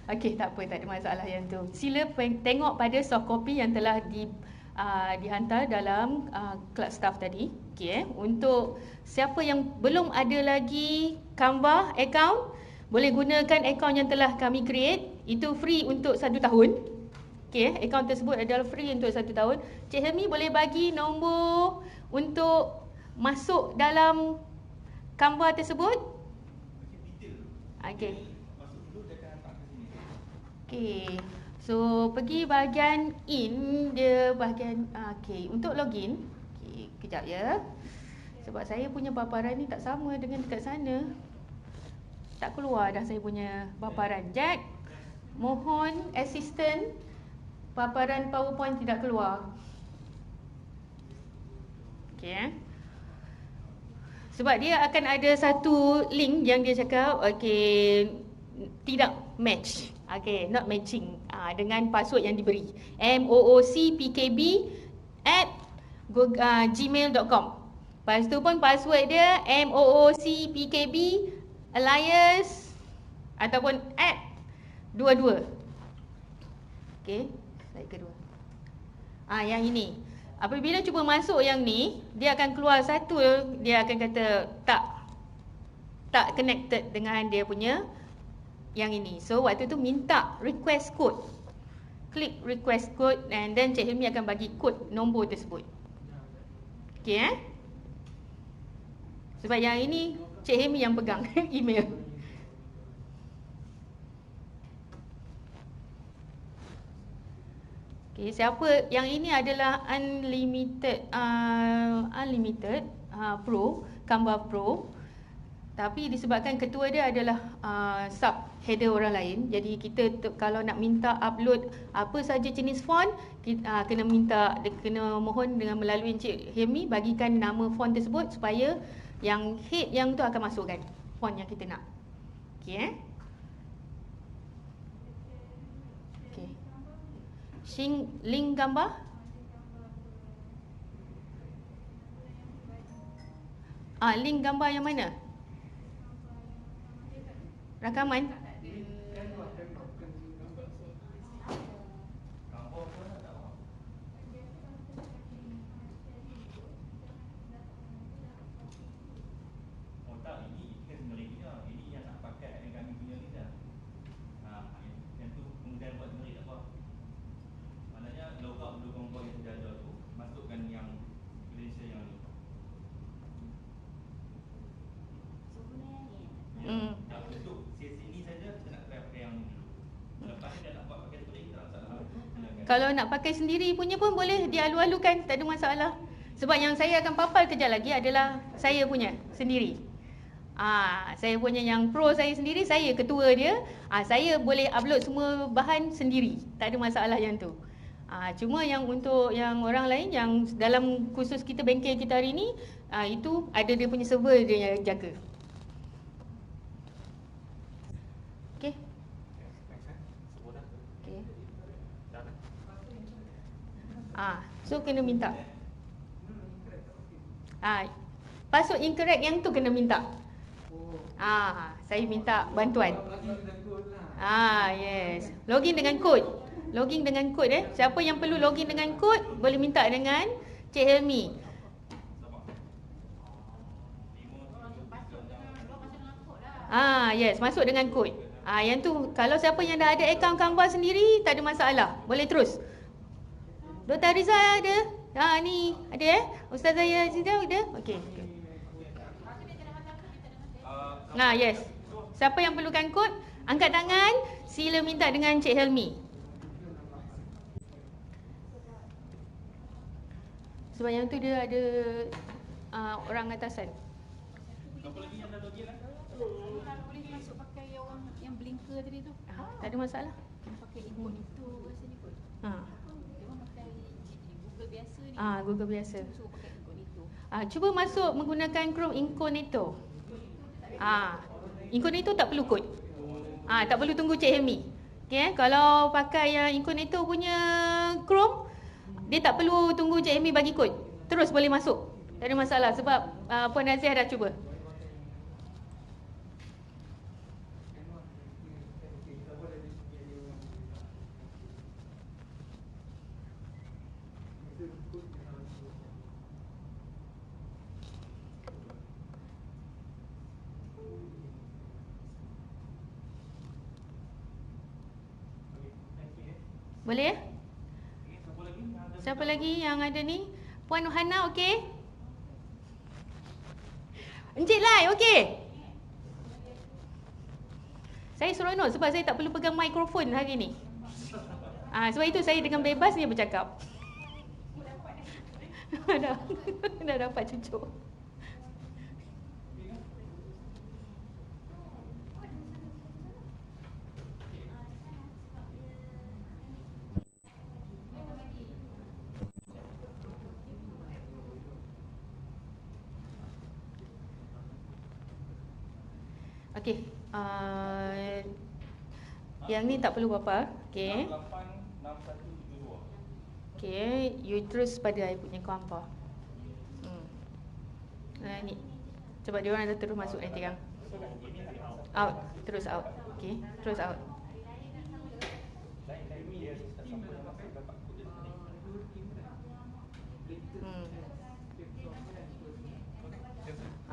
Okey, tak apa, tak ada masalah yang tu. Sila tengok pada soft copy yang telah dihantar dalam club staff tadi. Okey, untuk siapa yang belum ada lagi Canva account, boleh gunakan account yang telah kami create. Itu free untuk 1 tahun. Okey, account tersebut adalah free untuk 1 tahun. Cik Helmi boleh bagi nombor untuk masuk dalam Canva tersebut? Okey. Okey. So pergi bahagian in, dia bahagian okey, untuk login. Okey, kejap ya. Sebab saya punya paparan ni tak sama dengan dekat sana. Tak keluar dah saya punya paparan. Jack, mohon assistant, paparan PowerPoint tidak keluar. Okey. Sebab dia akan ada satu link yang dia cakap okey, tidak match. Okay, not matching dengan password yang diberi. moocpkb@gmail.com. Lepas tu pun password dia moocpkb alias ataupun @22. Okay, slide kedua. Yang ini. Apabila cuba masuk yang ni, dia akan keluar satu, dia akan kata tak connected dengan dia punya yang ini. So waktu tu minta request code. Klik request code and then Cik Hilmi akan bagi kod nombor tersebut. Okey Sebab yang ini Cik Hilmi yang pegang email. Okey, siapa yang ini adalah unlimited pro, Canva Pro. Tapi disebabkan ketua dia adalah sub header orang lain, jadi kita kalau nak minta upload apa saja jenis font, kita kena mohon dengan melalui Encik Hilmi bagikan nama font tersebut supaya yang head yang tu akan masukkan font yang kita nak. Okey Okey. Link gambar. Link gambar yang mana? Rakaman. Kalau nak pakai sendiri punya pun boleh dialu-alukan, tak ada masalah. Sebab yang saya akan papal kejap lagi adalah saya punya sendiri. Saya punya yang pro saya sendiri, saya ketua dia. Saya boleh upload semua bahan sendiri, tak ada masalah yang tu. Cuma yang untuk yang orang lain yang dalam khusus kita bengkel kita hari ni, itu ada dia punya server dia yang jaga. Okey. Okey. So kena minta. Password incorrect yang tu kena minta. Saya minta bantuan. Yes. Login dengan kod. Login dengan kod Siapa yang perlu login dengan kod boleh minta dengan Cik Helmi. Yes, masuk dengan kod. Yang tu kalau siapa yang dah ada akaun Canva sendiri tak ada masalah. Boleh terus. Dr. Rizal ada. Ni ada Ustazah Yazida ada. Okey. Yes. Siapa yang perlukan kod, angkat tangan, sila minta dengan Cik Helmi. Sebab yang tu dia ada orang atasan. Apa lagi yang dah login lah? Boleh masuk pakai yang blinker tadi tu. Tak ada masalah. Pakai incognito rasanya kot. Dia pakai Google biasa ni. Google biasa. So pakai incognito. Cuba masuk menggunakan Chrome Incognito. Incognito tak perlu kod. Tak perlu tunggu Cik Helmi. Okay, kalau pakai yang Incognito punya Chrome, dia tak perlu tunggu Cik Helmi bagi kod. Terus boleh masuk. Tak ada masalah sebab Puan Naziah dah cuba. Boleh ya? Siapa lagi yang ada? Siapa lagi yang ada ni? Puan Hana okey? Encik Lai okey? Saya seronok sebab saya tak perlu pegang mikrofon hari ni. Sebab itu saya dengan bebasnya bercakap. dah dapat cucuk. Okey. Yang ni tak perlu apa. Okey. 686172. Okey, you terus pada I punya kelampa. Ni. Cuba dia orang dah terus masuk nanti kan. Out, terus out. Okey, terus out.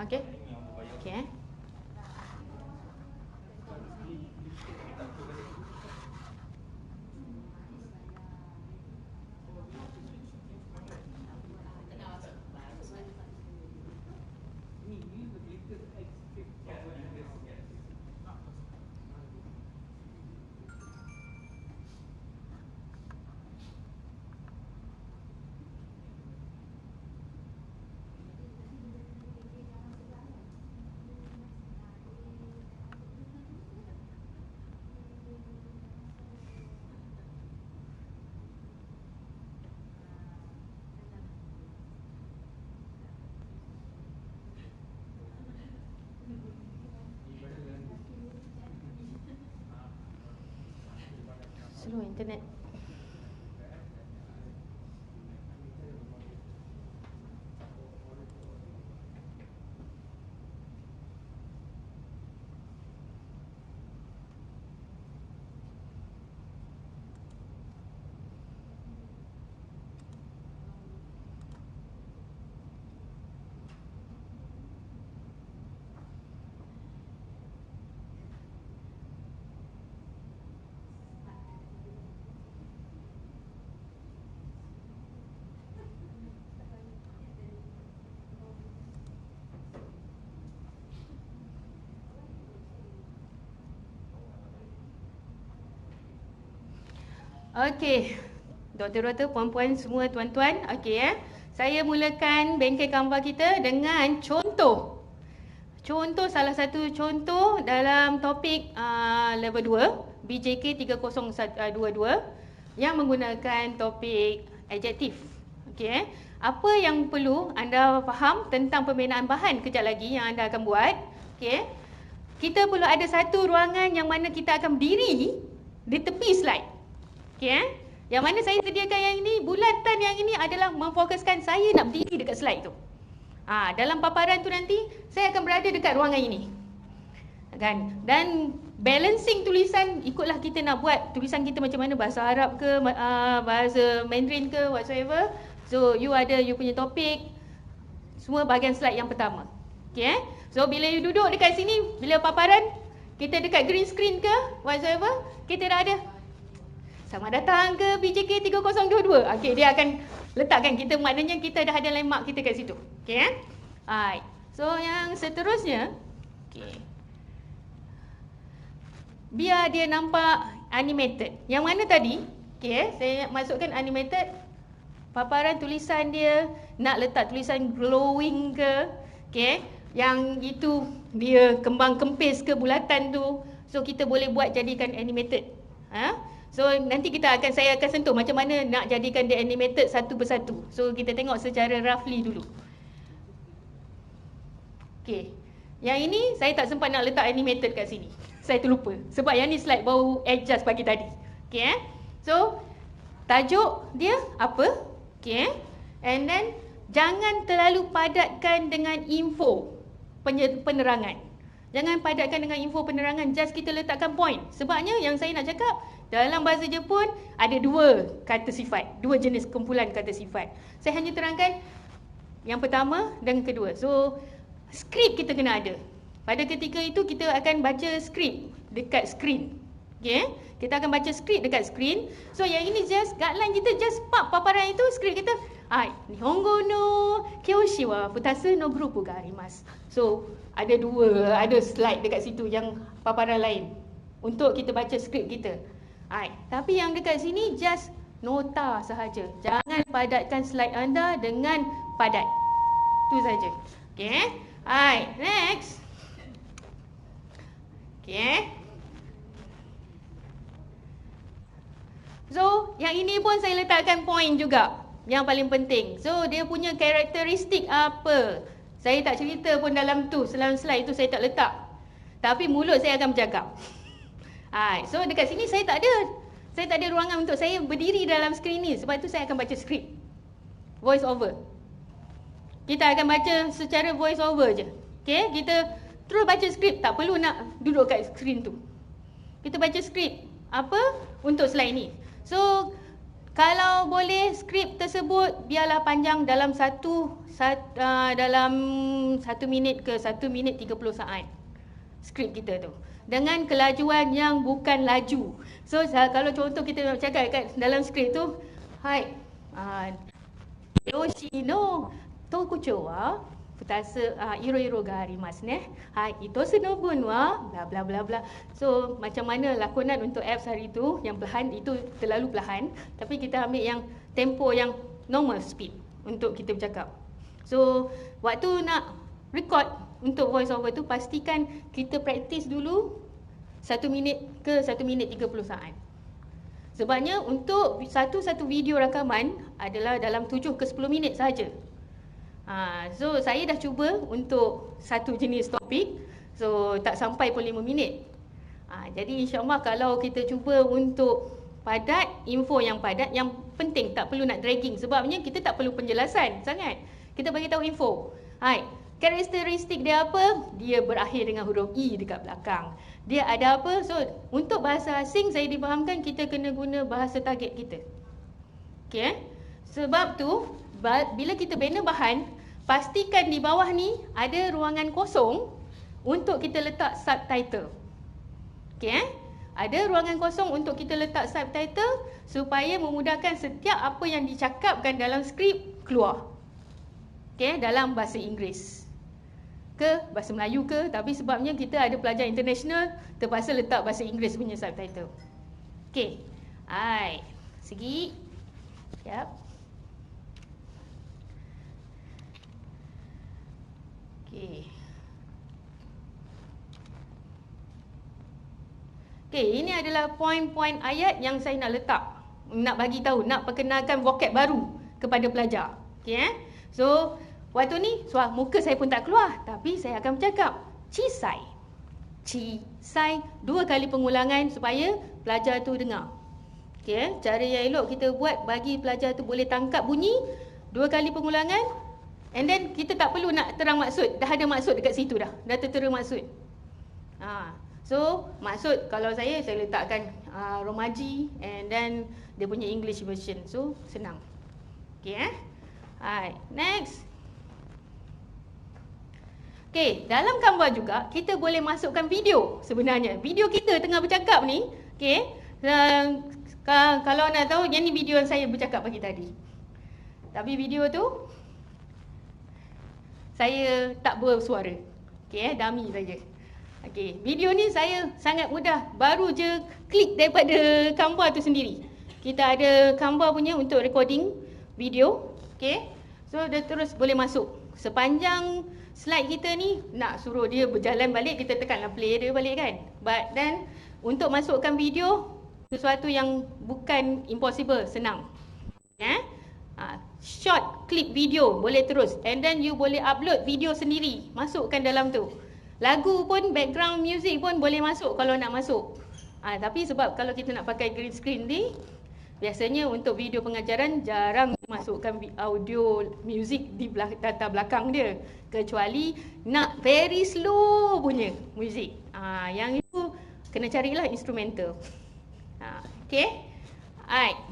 Okey. Okey slow internet. Okey. Doktor-doktor, puan-puan semua, tuan-tuan. Okey ya. Saya mulakan bengkel Canva kita dengan contoh. Contoh, salah satu contoh dalam topik level 2 BJK 3022 yang menggunakan topik adjektif. Okey. Apa yang perlu anda faham tentang pembinaan bahan kejap lagi yang anda akan buat. Okey. Kita perlu ada satu ruangan yang mana kita akan berdiri di tepi slide. Okey Yang mana saya sediakan yang ini, bulatan yang ini adalah memfokuskan saya nak berdiri dekat slide tu. Dalam paparan tu nanti saya akan berada dekat ruangan ini. Kan? Dan balancing tulisan ikutlah kita nak buat tulisan kita macam mana, bahasa Arab ke, bahasa Mandarin ke, whatsoever. So you ada you punya topik semua bahagian slide yang pertama. Okey So bila you duduk dekat sini, bila paparan kita dekat green screen ke, whatsoever, kita dah ada selamat datang ke BJK 3022. Okey, dia akan letakkan kita, maknanya kita dah ada landmark kita kat situ. Okey Alright. So yang seterusnya, okey. Biar dia nampak animated. Yang mana tadi, okey, saya masukkan animated. Paparan tulisan dia nak letak tulisan glowing ke, okey. Yang itu dia kembang kempis ke bulatan tu. So kita boleh buat jadikan animated. So nanti saya akan sentuh macam mana nak jadikan dia animated satu persatu. So kita tengok secara roughly dulu. Okey. Yang ini saya tak sempat nak letak animated kat sini. Saya terlupa. Sebab yang ni slide baru adjust pagi tadi. Okey So tajuk dia apa? Okey And then jangan terlalu padatkan dengan info penerangan. Jangan padatkan dengan info penerangan, just kita letakkan point. Sebabnya yang saya nak cakap, dalam bahasa Jepun ada dua kata sifat, dua jenis kumpulan kata sifat. Saya hanya terangkan yang pertama dan kedua. So, skrip kita kena ada. Pada ketika itu kita akan baca skrip dekat skrin. Okay, kita akan baca skrip dekat skrin. So yang ini just guideline kita, just paparan itu skrip kita. Nihongo no kyoshi wa futase no grupu ga arimasu. So ada slide dekat situ yang paparan lain untuk kita baca skrip kita. Tapi yang dekat sini just nota sahaja. Jangan padatkan slide anda dengan padat. Itu saja. Okay. Next. Okay. So, yang ini pun saya letakkan point juga. Yang paling penting. So, dia punya karakteristik apa? Saya tak cerita pun dalam slide tu saya tak letak. Tapi mulut saya akan bercakap. So, dekat sini saya tak ada ruangan untuk saya berdiri dalam skrin ni. Sebab tu saya akan baca skrip. Voice over. Kita akan baca secara voice over je. Okay, kita terus baca skrip. Tak perlu nak duduk kat skrin tu. Kita baca skrip. Apa? Untuk slide ni. So, kalau boleh skrip tersebut biarlah panjang dalam 1 minit ke 1 minit 30 saat. Skrip kita tu. Dengan kelajuan yang bukan laju. So, kalau contoh kita nak cakap kat dalam skrip tu, Yoshi no tokuchou wa futase iro-iro ga arimasu ne. Itosu no bun wa bla bla bla bla. So, macam mana lakonan untuk apps hari tu yang perlahan, itu terlalu perlahan. Tapi kita ambil yang tempo yang normal speed untuk kita bercakap. So, waktu nak record untuk voice over tu, pastikan kita praktis dulu 1 minit ke 1 minit 30 saat. Sebabnya untuk satu video rakaman adalah dalam 7 ke 10 minit sahaja. So saya dah cuba untuk satu jenis topik. So tak sampai pun 5 minit. Jadi insyaAllah kalau kita cuba untuk padat, info yang padat, yang penting tak perlu nak dragging. Sebabnya kita tak perlu penjelasan sangat. Kita bagi tahu info. Karakteristik dia apa? Dia berakhir dengan huruf I dekat belakang. Dia ada apa? So, untuk bahasa asing saya difahamkan kita kena guna bahasa target kita. Okay? Sebab tu, bila kita bina bahan, pastikan di bawah ni ada ruangan kosong untuk kita letak subtitle. Okay? Ada ruangan kosong untuk kita letak subtitle supaya memudahkan setiap apa yang dicakapkan dalam skrip keluar. Okay? Dalam bahasa Inggeris ke bahasa Melayu ke, tapi sebabnya kita ada pelajar international, terpaksa letak bahasa Inggeris punya subtitle. Okey. Segi. Siap. Okey. Okey, ini adalah poin-poin ayat yang saya nak letak. Nak bagi tahu, nak perkenalkan vocab baru kepada pelajar. Okey So, waktu ni muka saya pun tak keluar, tapi saya akan bercakap cisai. Cisai 2 kali pengulangan supaya pelajar tu dengar. Okey, cara yang elok kita buat bagi pelajar tu boleh tangkap bunyi 2 kali pengulangan, and then kita tak perlu nak terang maksud, dah ada maksud dekat situ dah tertera maksud. So maksud kalau saya letakkan Romaji and then dia punya English version, so senang. Okey next. Okey, dalam Canva juga kita boleh masukkan video sebenarnya. Video kita tengah bercakap ni, okey. Kalau nak tahu, yang ni video yang saya bercakap pagi tadi. Tapi video tu saya tak bersuara. Okey dummy saja. Okey, video ni saya sangat mudah, baru je klik daripada Canva tu sendiri. Kita ada Canva punya untuk recording video, okey. So dia terus boleh masuk. Sepanjang slide kita ni nak suruh dia berjalan balik, kita tekanlah play dia balik kan. But then untuk masukkan video, sesuatu yang bukan impossible, senang. Short clip video boleh terus, and then you boleh upload video sendiri, masukkan dalam tu. Lagu pun, background music pun boleh masuk kalau nak masuk. Tapi sebab kalau kita nak pakai green screen ni, biasanya untuk video pengajaran jarang masukkan audio music di data belakang dia, kecuali nak very slow punya music. Yang itu kena carilah instrumental. Okay. Alright.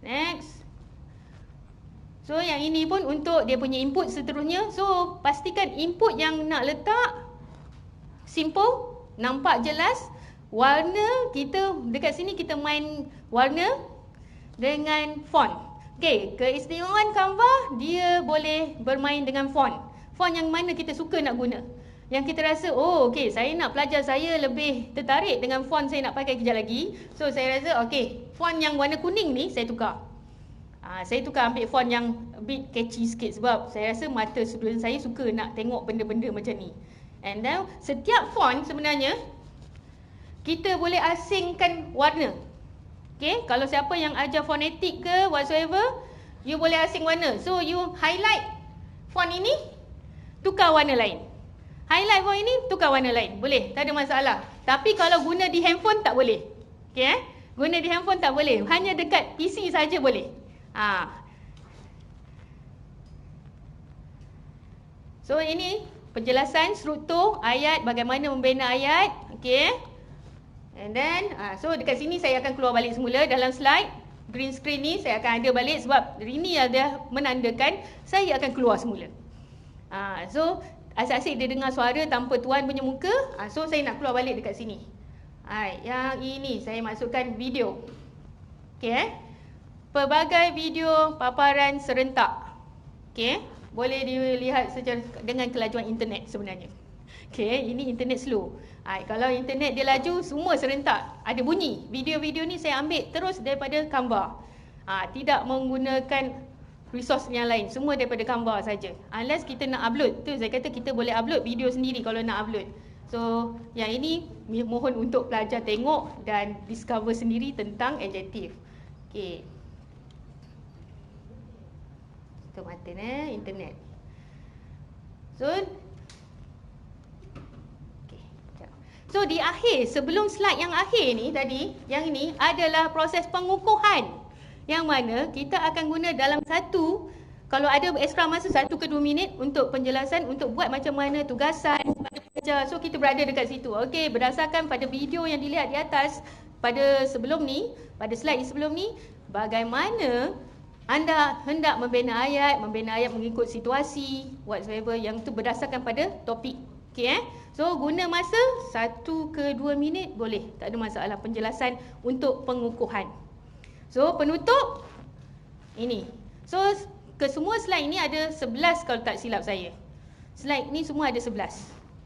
Next. So yang ini pun untuk dia punya input seterusnya. So pastikan input yang nak letak simple, Nampak jelas? Warna kita, dekat sini kita main warna dengan font. Okey, keistimewaan Canva, dia boleh bermain dengan font. Font yang mana kita suka nak guna. Yang kita rasa, oh okey, saya nak pelajar saya lebih tertarik dengan font saya nak pakai kejap lagi. So saya rasa, okey, font yang warna kuning ni saya tukar. Saya tukar ambil font yang a bit catchy sikit sebab saya rasa mata student saya suka nak tengok benda-benda macam ni. And then setiap font sebenarnya kita boleh asingkan warna. Okay, kalau siapa yang ajar fonetik ke whatsoever, you boleh asing warna. So you highlight font ini, tukar warna lain. Highlight font ini, tukar warna lain. Boleh, tak ada masalah. Tapi kalau guna di handphone tak boleh. Okay, guna di handphone tak boleh. Hanya dekat PC saja boleh. So ini penjelasan struktur ayat, bagaimana membina ayat. Okay. And then, so dekat sini saya akan keluar balik semula dalam slide. Green screen ni saya akan ada balik sebab ini ada menandakan saya akan keluar semula. So, asyik-asyik dia dengar suara tanpa tuan punya muka. So, saya nak keluar balik dekat sini. Yang ini saya masukkan video. Okay. Pelbagai video paparan serentak. Okay. Boleh dilihat secara dengan kelajuan internet sebenarnya. Okay, ini internet slow. Kalau internet dia laju, semua serentak. Ada bunyi. Video-video ni saya ambil terus daripada Canva. Tidak menggunakan resource yang lain. Semua daripada Canva saja. Unless kita nak upload. Tu saya kata kita boleh upload video sendiri kalau nak upload. So, yang ini mohon untuk pelajar tengok dan discover sendiri tentang adjektif. Okay. Tutup mata internet. So di akhir, sebelum slide yang akhir ni tadi, yang ini adalah proses pengukuhan. Yang mana kita akan guna dalam satu, kalau ada extra masa 1 ke 2 minit untuk penjelasan, untuk buat macam mana tugasan pada pelajar. So kita berada dekat situ. Okey, berdasarkan pada video yang dilihat di atas, pada sebelum ni, pada slide sebelum ni, bagaimana anda hendak membina ayat mengikut situasi, whatsoever, yang tu berdasarkan pada topik. Okey So guna masa 1 ke 2 minit boleh, tak ada masalah penjelasan untuk pengukuhan. So penutup ini. So ke semua slide ini ada 11 kalau tak silap saya. Slide ni semua ada 11.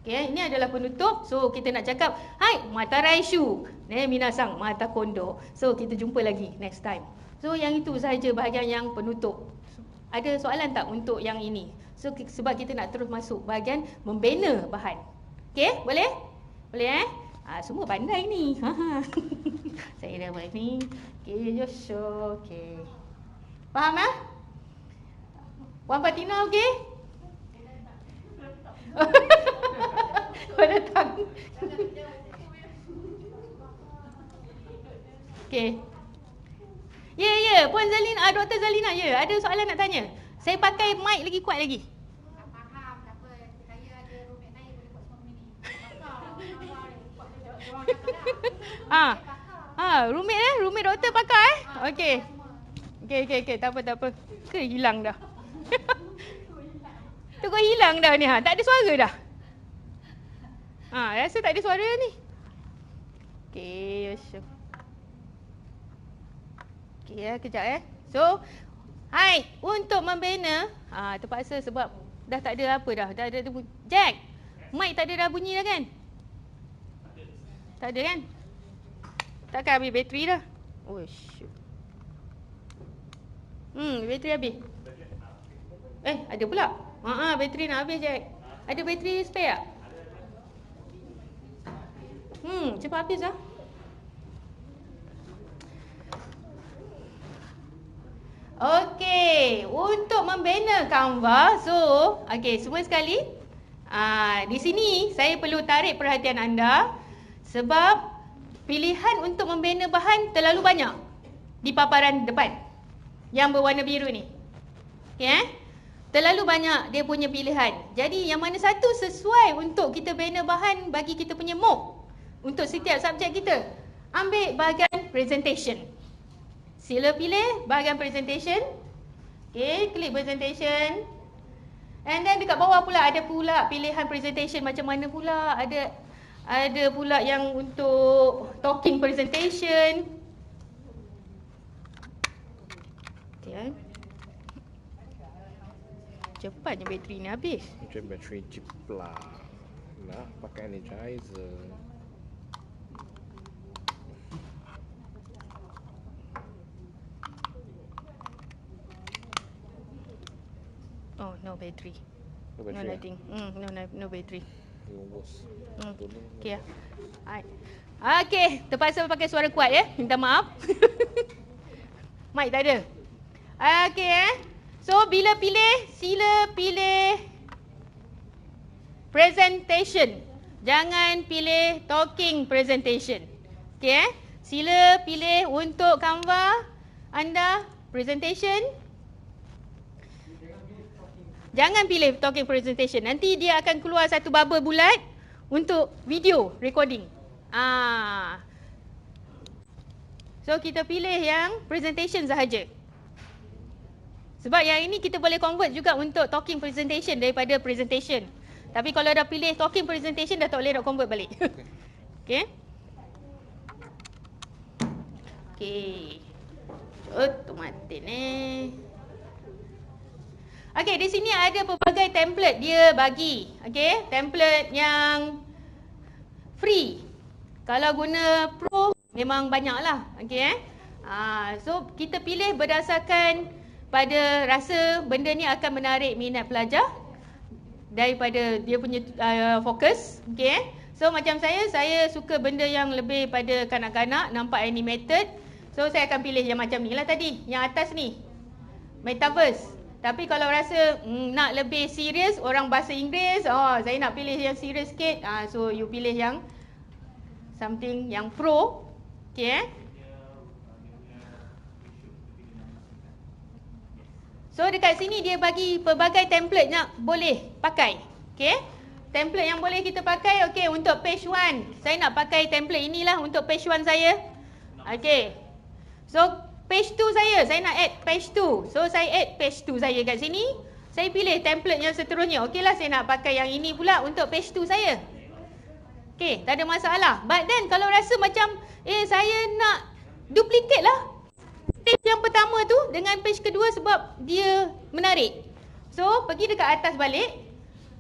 Okey, ini adalah penutup. So kita nak cakap, hai mata raishu, minasang mata kondo. So kita jumpa lagi next time. So yang itu sahaja bahagian yang penutup. Ada soalan tak untuk yang ini? So sebab kita nak terus masuk bahagian membina bahan. Okey, boleh? Boleh semua pandai ni. Saya dah buat ni. Okey, Joshua. Okey. Faham Wan Fatina okey? Datang. Okey. Ya, Puan Zalina, Dr. Zalina, ya, ada soalan nak tanya. Saya pakai mic lagi kuat lagi. Faham, tak apa. Saya ada roommate lain boleh buat semua benda ni. Roommate doktor pakar Okey. Okey, tak apa. Ke hilang dah. Terus hilang dah ni tak ada suara dah. Rasa tak ada suara ni. Okey, syuk. Okey kejap So, hai, untuk membina terpaksa sebab dah tak ada apa dah. Dah ada bunyi. Jack, mic tak ada dah bunyi dah kan? Tak ada kan? Takkan habis bateri dah. Oh shoot. Bateri habis. Ada pula. Bateri nak habis Jack. Ada bateri spare tak? Cepat habis dah. Okey, untuk membina Canva, semua sekali. Di sini saya perlu tarik perhatian anda sebab pilihan untuk membina bahan terlalu banyak di paparan depan yang berwarna biru ni. Okey Terlalu banyak dia punya pilihan. Jadi yang mana satu sesuai untuk kita bina bahan bagi kita punya MOOC untuk setiap subjek kita. Ambil bahagian presentation. Sila pilih bahagian presentation. Okey, klik presentation. And then dekat bawah pula ada pula pilihan presentation macam mana pula. Ada Ada pula yang untuk talking presentation. Okay. Cepatnya bateri ni habis. Macam bateri jeplah. Nak pakai energizer. Oh, no battery. No No bateri. lighting. No battery. Bos. Okay. Alright. Okay, terpaksa pakai suara kuat ya. Minta maaf. Mic tak ada. Okay. So, bila pilih, sila pilih presentation. Jangan pilih talking presentation. Okay. Sila pilih untuk Canva anda presentation. Jangan pilih talking presentation. Nanti dia akan keluar satu bubble bulat untuk video recording. So kita pilih yang presentation sahaja. Sebab yang ini kita boleh convert juga untuk talking presentation daripada presentation. Tapi kalau dah pilih talking presentation dah tak boleh nak convert balik. Okay. Okay. Otomatik ni. Okay, di sini ada pelbagai template dia bagi. Okay, template yang free. Kalau guna pro memang banyak lah. Okay, so kita pilih berdasarkan pada rasa benda ni akan menarik minat pelajar daripada dia punya fokus. Okay, so macam saya suka benda yang lebih pada kanak-kanak, nampak animated. So saya akan pilih yang macam ni lah tadi, yang atas ni, Metaverse. Tapi kalau rasa nak lebih serius, orang bahasa Inggeris, saya nak pilih yang serius sikit. So you pilih yang something yang pro. Okay. So dekat sini dia bagi pelbagai template yang boleh pakai. Okay. Template yang boleh kita pakai, okay, untuk page 1. Saya nak pakai template inilah untuk page 1 saya. Okay. So page 2 saya nak add page 2. So saya add page 2 saya kat sini. Saya pilih template yang seterusnya. Okey lah, saya nak pakai yang ini pula untuk page 2 saya. Okey, tak ada masalah. But then kalau rasa macam saya nak duplicate lah page yang pertama tu dengan page kedua sebab dia menarik. So pergi dekat atas balik.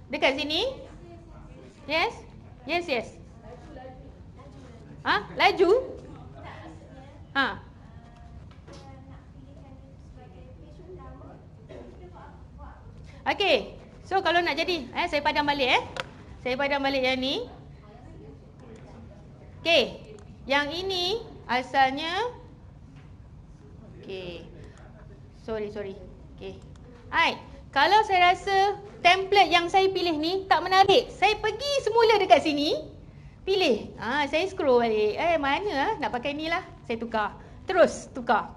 Dekat sini. Yes. Laju. Okey. So kalau nak jadi, saya padam balik Saya padam balik yang ni. Okey. Yang ini asalnya Sorry. Okey. Alright. Kalau saya rasa template yang saya pilih ni tak menarik, saya pergi semula dekat sini, pilih. Saya scroll balik. Mana nak pakai ni lah. Saya tukar. Terus tukar.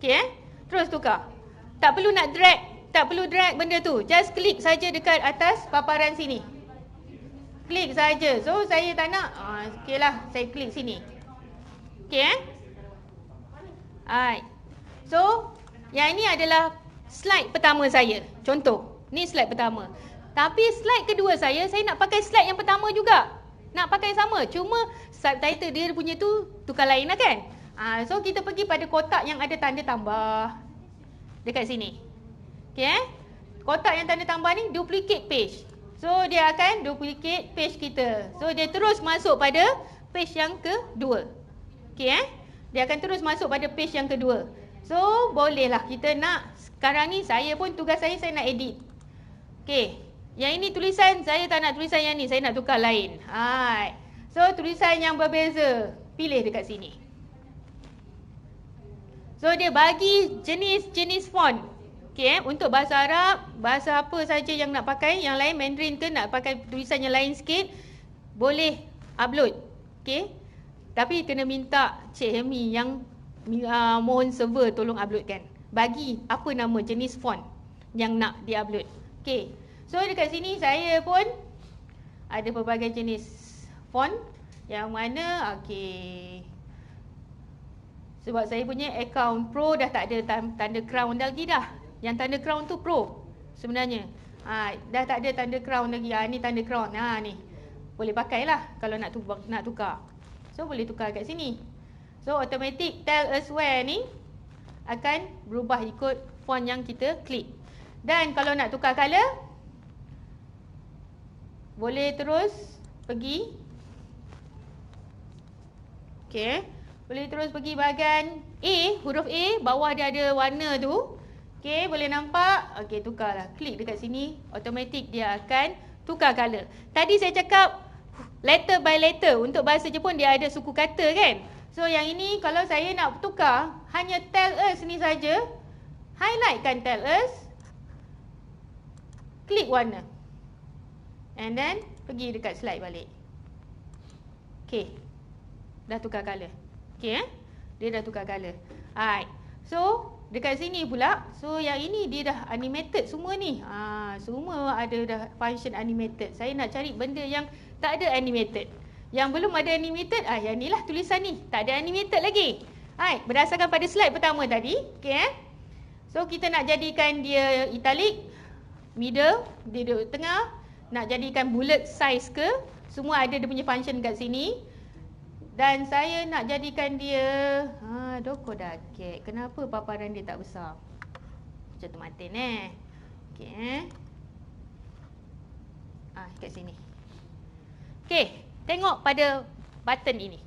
Okey Terus tukar. Tak perlu nak drag. Tak perlu drag benda tu. Just klik saja dekat atas paparan sini. Klik saja. So saya tak nak. Okey lah. Saya klik sini. Okey Alright. So yang ini adalah slide pertama saya. Contoh. Ni slide pertama. Tapi slide kedua saya nak pakai slide yang pertama juga. Nak pakai sama. Cuma subtitle dia punya tu tukar lain lah kan. So kita pergi pada kotak yang ada tanda tambah. Dekat sini. Okay. Kotak yang tanda tambah ni duplicate page. So dia akan duplicate page kita. So dia terus masuk pada page yang kedua. Okay. Dia akan terus masuk pada page yang kedua. So bolehlah kita nak. Sekarang ni saya pun tugas saya nak edit. Okay. Yang ini tulisan, saya tak nak tulisan yang ni. Saya nak tukar lain. So tulisan yang berbeza. Pilih dekat sini. So dia bagi jenis-jenis font. Okay, untuk bahasa Arab, bahasa apa saja yang nak pakai, yang lain Mandarin ke nak pakai tulisan yang lain sikit, boleh upload. Okay. Tapi kena minta Cik Helmi yang mohon server tolong uploadkan. Bagi apa nama jenis font yang nak di-upload. Okay. So dekat sini saya pun ada pelbagai jenis font yang mana, okay. Sebab saya punya account pro dah tak ada tanda crown lagi dah. Yang tanda crown tu pro sebenarnya. Dah tak ada tanda crown lagi. Ni tanda crown. Ni. boleh pakailah kalau nak tukar. So boleh tukar kat sini. So automatic tell us where ni akan berubah ikut font yang kita klik. Dan kalau nak tukar color, boleh terus pergi. Okey, boleh terus pergi bahagian A, huruf A, bawah dia ada warna tu. Okey, boleh nampak. Okey, tukarlah. Klik dekat sini, automatic dia akan tukar color. Tadi saya cakap letter by letter. Untuk bahasa Jepun dia ada suku kata kan. So yang ini kalau saya nak tukar, hanya tell us ni saja. Highlightkan tell us. Klik warna. And then pergi dekat slide balik. Okey. Dah tukar color. Okey Dia dah tukar color. Alright. So dekat sini pula, so yang ini dia dah animated semua ni. Semua ada dah function animated. Saya nak cari benda yang tak ada animated. Yang belum ada animated, yang ni lah tulisan ni. Tak ada animated lagi. Alright, berdasarkan pada slide pertama tadi. Okay, so kita nak jadikan dia italic, middle, dia duduk tengah. Nak jadikan bullet size ke, semua ada dia punya function kat sini. Dan saya nak jadikan dia dokodake. Kenapa paparan dia tak besar? Macam tu matin Okey kat sini. Okey, tengok pada button ini.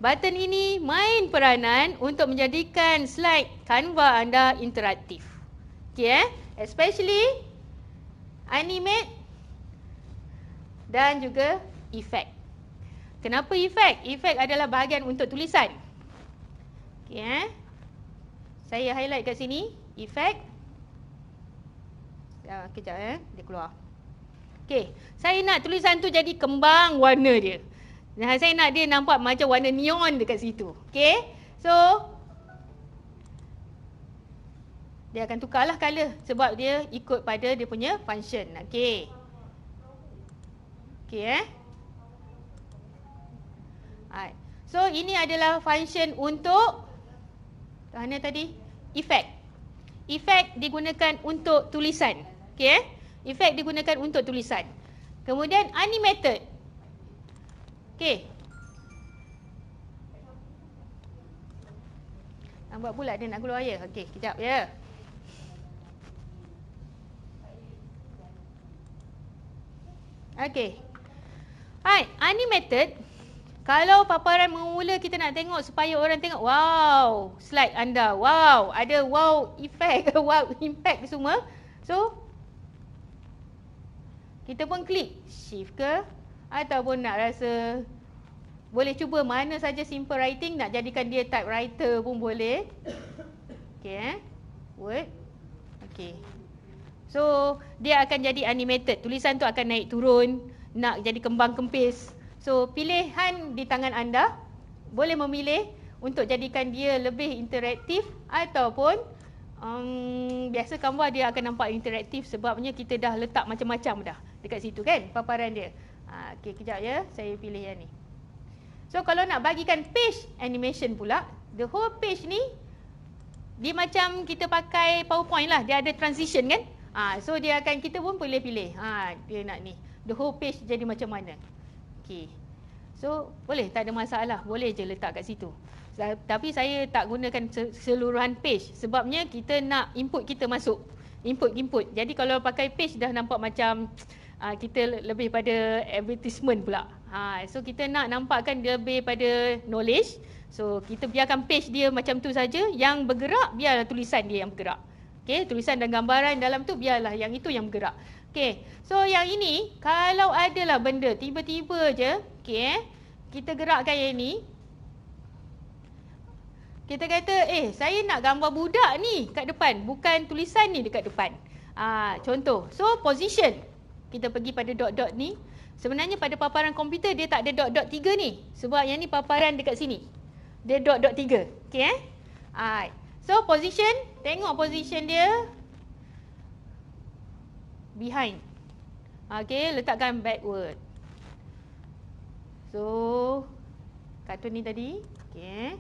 Button ini main peranan untuk menjadikan slide Canva anda interaktif. Okey especially animate dan juga efek. Kenapa efek? Efek adalah bahagian untuk tulisan. Okey Saya highlight kat sini, efek. Kejap dia keluar. Okey, saya nak tulisan tu jadi kembang warna dia. Dan saya nak dia nampak macam warna neon dekat situ. Okey. So dia akan tukarlah color sebab dia ikut pada dia punya function. Okey. Okey Alright. So ini adalah function untuk mana tadi? Efek. Efek digunakan untuk tulisan. Okey Efek digunakan untuk tulisan. Kemudian animated. Okey. Nampak pula dia nak keluar ya. Okey, kejap ya. Okey. Alright, animated. Kalau paparan mula kita nak tengok supaya orang tengok, wow, slide anda, wow, ada wow effect, wow impact semua. So, kita pun klik shift ke, ataupun nak rasa, boleh cuba mana saja simple writing, nak jadikan dia typewriter pun boleh. Okay, Word. Okay. So, dia akan jadi animated, tulisan tu akan naik turun, nak jadi kembang kempis. So, pilihan di tangan anda, boleh memilih untuk jadikan dia lebih interaktif ataupun biasa Canva dia akan nampak interaktif sebabnya kita dah letak macam-macam dah dekat situ kan, paparan dia. Okey, kejap ya, saya pilih yang ni. So, kalau nak bagikan page animation pula, the whole page ni, dia macam kita pakai PowerPoint lah, dia ada transition kan. So, dia akan, kita pun boleh pilih. Dia nak ni, the whole page jadi macam mana. Okey. So, boleh, tak ada masalah. Boleh je letak kat situ. Tapi saya tak gunakan keseluruhan page. Sebabnya kita nak input kita masuk. Input. Jadi kalau pakai page dah nampak macam kita lebih pada advertisement pula. So, kita nak nampakkan dia lebih pada knowledge. So, kita biarkan page dia macam tu saja. Yang bergerak, biarlah tulisan dia yang bergerak. Okey, tulisan dan gambaran dalam tu biarlah yang itu yang bergerak. Okey, so yang ini kalau adalah benda tiba-tiba je, okey, kita gerakkan yang ini. Kita kata, saya nak gambar budak ni kat depan, bukan tulisan ni dekat depan. Contoh, so position. Kita pergi pada dot-dot ni. Sebenarnya pada paparan komputer dia tak ada dot-dot 3 ni. Sebab yang ni paparan dekat sini. Dia dot-dot 3. Okey So position, tengok position dia. Behind. Okey, letakkan backward. So, kartun ni tadi. Okey.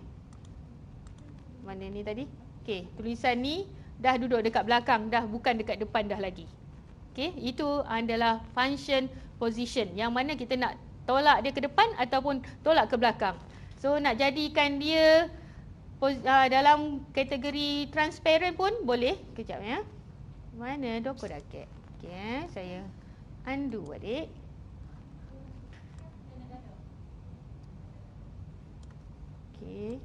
Mana ni tadi? Okey, tulisan ni dah duduk dekat belakang, dah bukan dekat depan dah lagi. Okey, itu adalah function position yang mana kita nak tolak dia ke depan ataupun tolak ke belakang. So nak jadikan dia dalam kategori transparent pun boleh. Kejap ya. Mana Dokodaket? Okey, saya undo balik. Okey.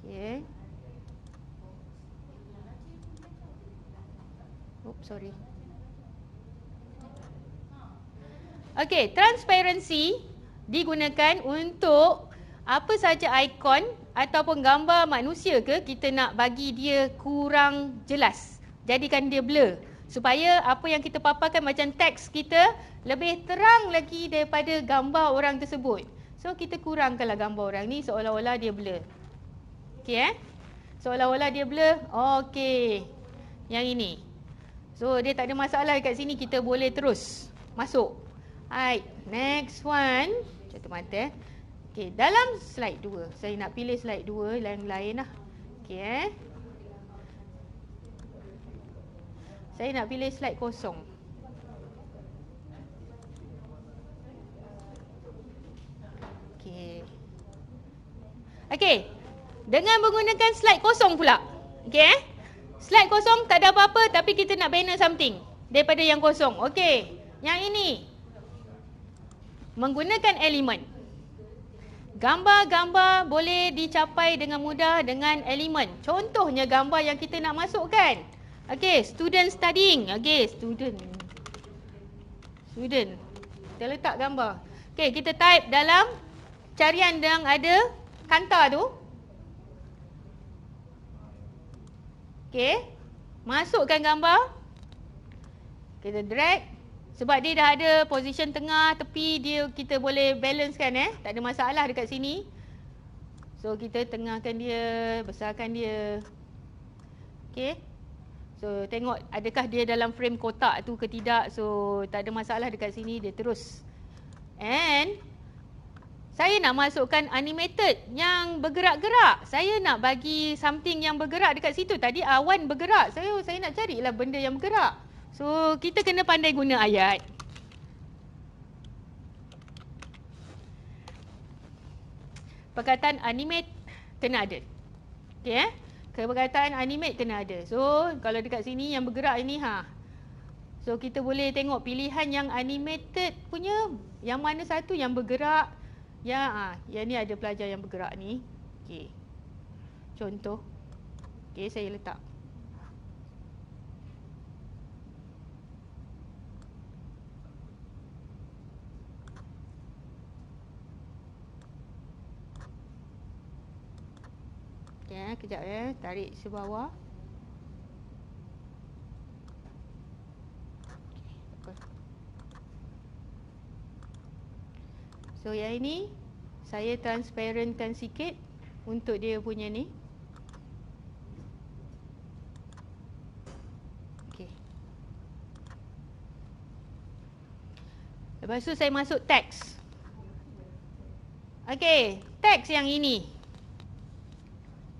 Okey. Oops, sorry. Okey, transparency digunakan untuk apa saja ikon ataupun gambar manusia ke kita nak bagi dia kurang jelas. Jadikan dia blur supaya apa yang kita paparkan macam teks kita lebih terang lagi daripada gambar orang tersebut. So kita kurangkanlah gambar orang ni seolah-olah dia blur. Okey seolah-olah dia blur. Okey. Yang ini. So dia tak ada masalah dekat sini, kita boleh terus masuk. Alright, next one. Tutup mata. Okey, dalam slide 2. Saya nak pilih slide 2 yang lain lah. Okey Saya nak pilih slide kosong. Okey. Okey. Dengan menggunakan slide kosong pula. Okey Slide kosong tak ada apa-apa tapi kita nak banner something daripada yang kosong. Okey. Yang ini menggunakan elemen. Gambar-gambar boleh dicapai dengan mudah dengan elemen. Contohnya gambar yang kita nak masukkan. Okey, student studying. Okey, student. Kita letak gambar. Okey, kita type dalam carian yang ada Kanta tu. Okey, masukkan gambar. Kita drag. Sebab dia dah ada position tengah, tepi, kita boleh balancekan tak ada masalah dekat sini. So kita tengahkan dia, besarkan dia. Okey. So tengok adakah dia dalam frame kotak tu ke tidak. So tak ada masalah dekat sini, dia terus. And saya nak masukkan animated yang bergerak-gerak. Saya nak bagi something yang bergerak dekat situ. Tadi awan bergerak. Saya nak carilah benda yang bergerak. So, kita kena pandai guna ayat. Perkataan animate kena ada. Okey Perkataan animate kena ada. So, kalau dekat sini yang bergerak ini So, kita boleh tengok pilihan yang animated punya yang mana satu yang bergerak. Yang ni ada pelajar yang bergerak ni. Okey. Contoh. Okey, saya letak. Okey, kejap tarik sebawah. So yang ini saya transparentkan sikit untuk dia punya ni. Okey. Lepas tu saya masuk teks. Okey, teks yang ini.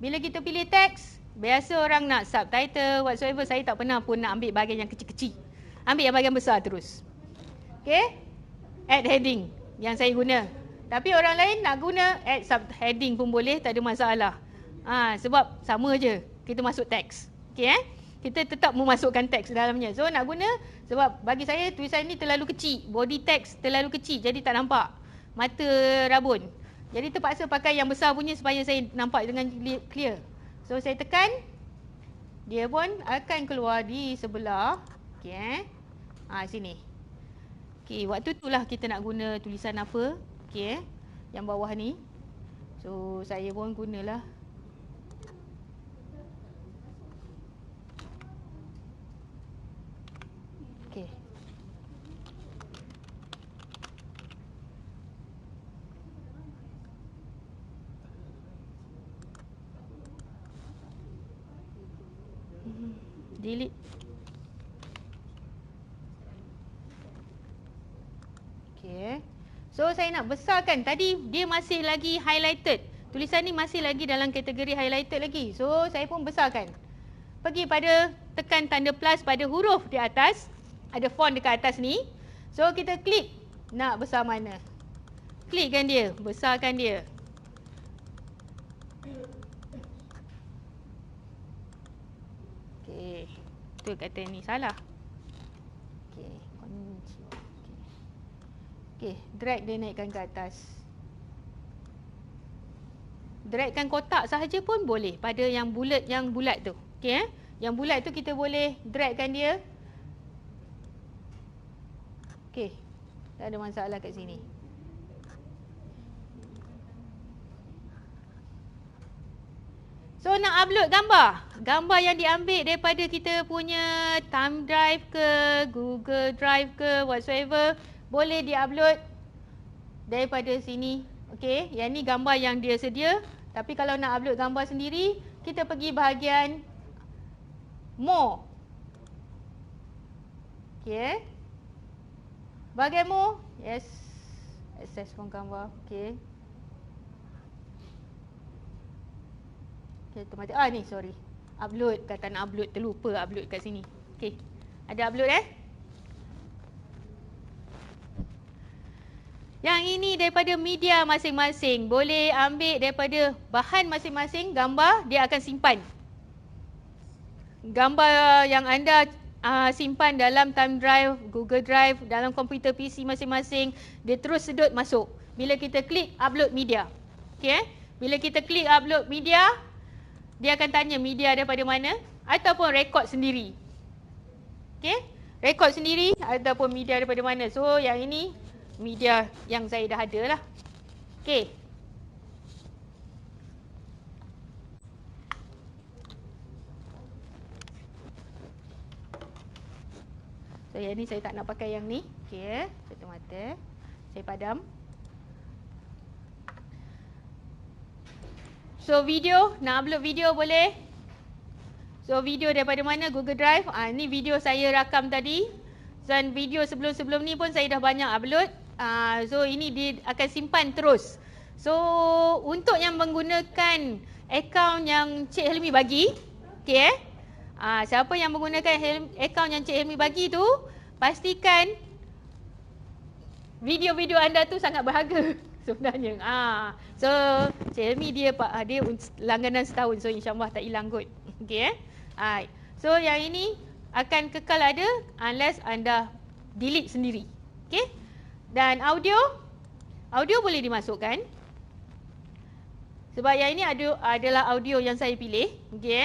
Bila kita pilih teks, biasa orang nak subtitle whatsoever, saya tak pernah pun nak ambil bahagian yang kecil-kecil. Ambil yang bahagian besar terus. Okey? Add heading yang saya guna. Tapi orang lain nak guna add subheading pun boleh, tak ada masalah. Sebab sama je, kita masuk teks. Okey Kita tetap memasukkan teks dalamnya. So nak guna sebab bagi saya tulisan ni terlalu kecil, body teks terlalu kecil jadi tak nampak. Mata rabun. Jadi terpaksa pakai yang besar punya supaya saya nampak dengan clear. So saya tekan, dia pun akan keluar di sebelah. Okey sini. Okey, waktu itulah kita nak guna tulisan apa. Okey yang bawah ni. So saya pun gunalah. Okey. Delete. Okey. So saya nak besarkan. Tadi dia masih lagi highlighted. Tulisan ni masih lagi dalam kategori highlighted lagi. So saya pun besarkan. pergi pada tekan tanda plus pada huruf di atas. Ada font dekat atas ni. So kita klik nak besar mana. Klikkan dia, besarkan dia. Okey. Tu kata ni salah. Okey, konnichiwa. Okey, drag dia naikkan ke atas. Dragkan kotak sahaja pun boleh pada yang bulat tu. Okey Yang bulat tu kita boleh dragkan dia. Okey. Tak ada masalah kat sini. So nak upload gambar. Gambar yang diambil daripada kita punya thumb drive ke, Google Drive ke, whatsoever, boleh di-upload daripada sini. Okey, yang ni gambar yang dia sedia. Tapi kalau nak upload gambar sendiri, kita pergi bahagian More. Okey. Bahagian More. Yes. Access from gambar. Okey. Okey, termati. Ni sorry. Upload. Kata nak upload, terlupa upload kat sini. Okey. Ada upload Yang ini daripada media masing-masing. Boleh ambil daripada bahan masing-masing, gambar, dia akan simpan. Gambar yang anda simpan dalam thumb drive, Google Drive, dalam komputer PC masing-masing, dia terus sedut masuk. Bila kita klik upload media. Okay? Bila kita klik upload media, dia akan tanya media daripada mana ataupun rekod sendiri. Okay? Rekod sendiri ataupun media daripada mana. So yang ini media yang saya dah ada lah. Okey. So yang ni saya tak nak pakai yang ni. Okey, tutup mata. Saya padam. So video, nak upload video boleh. So video daripada mana? Google Drive. Ni video saya rakam tadi. Dan video sebelum-sebelum ni pun saya dah banyak upload. So ini dia akan simpan terus. So untuk yang menggunakan akaun yang Cik Helmi bagi, okey siapa yang menggunakan akaun yang Cik Helmi bagi tu, pastikan video-video anda tu sangat berharga sebenarnya. So Cik Helmi dia langganan setahun, so insya-Allah tak hilang kot. Okey So yang ini akan kekal ada unless anda delete sendiri. Okey. Dan audio boleh dimasukkan. Sebab yang ini adalah audio yang saya pilih. Okey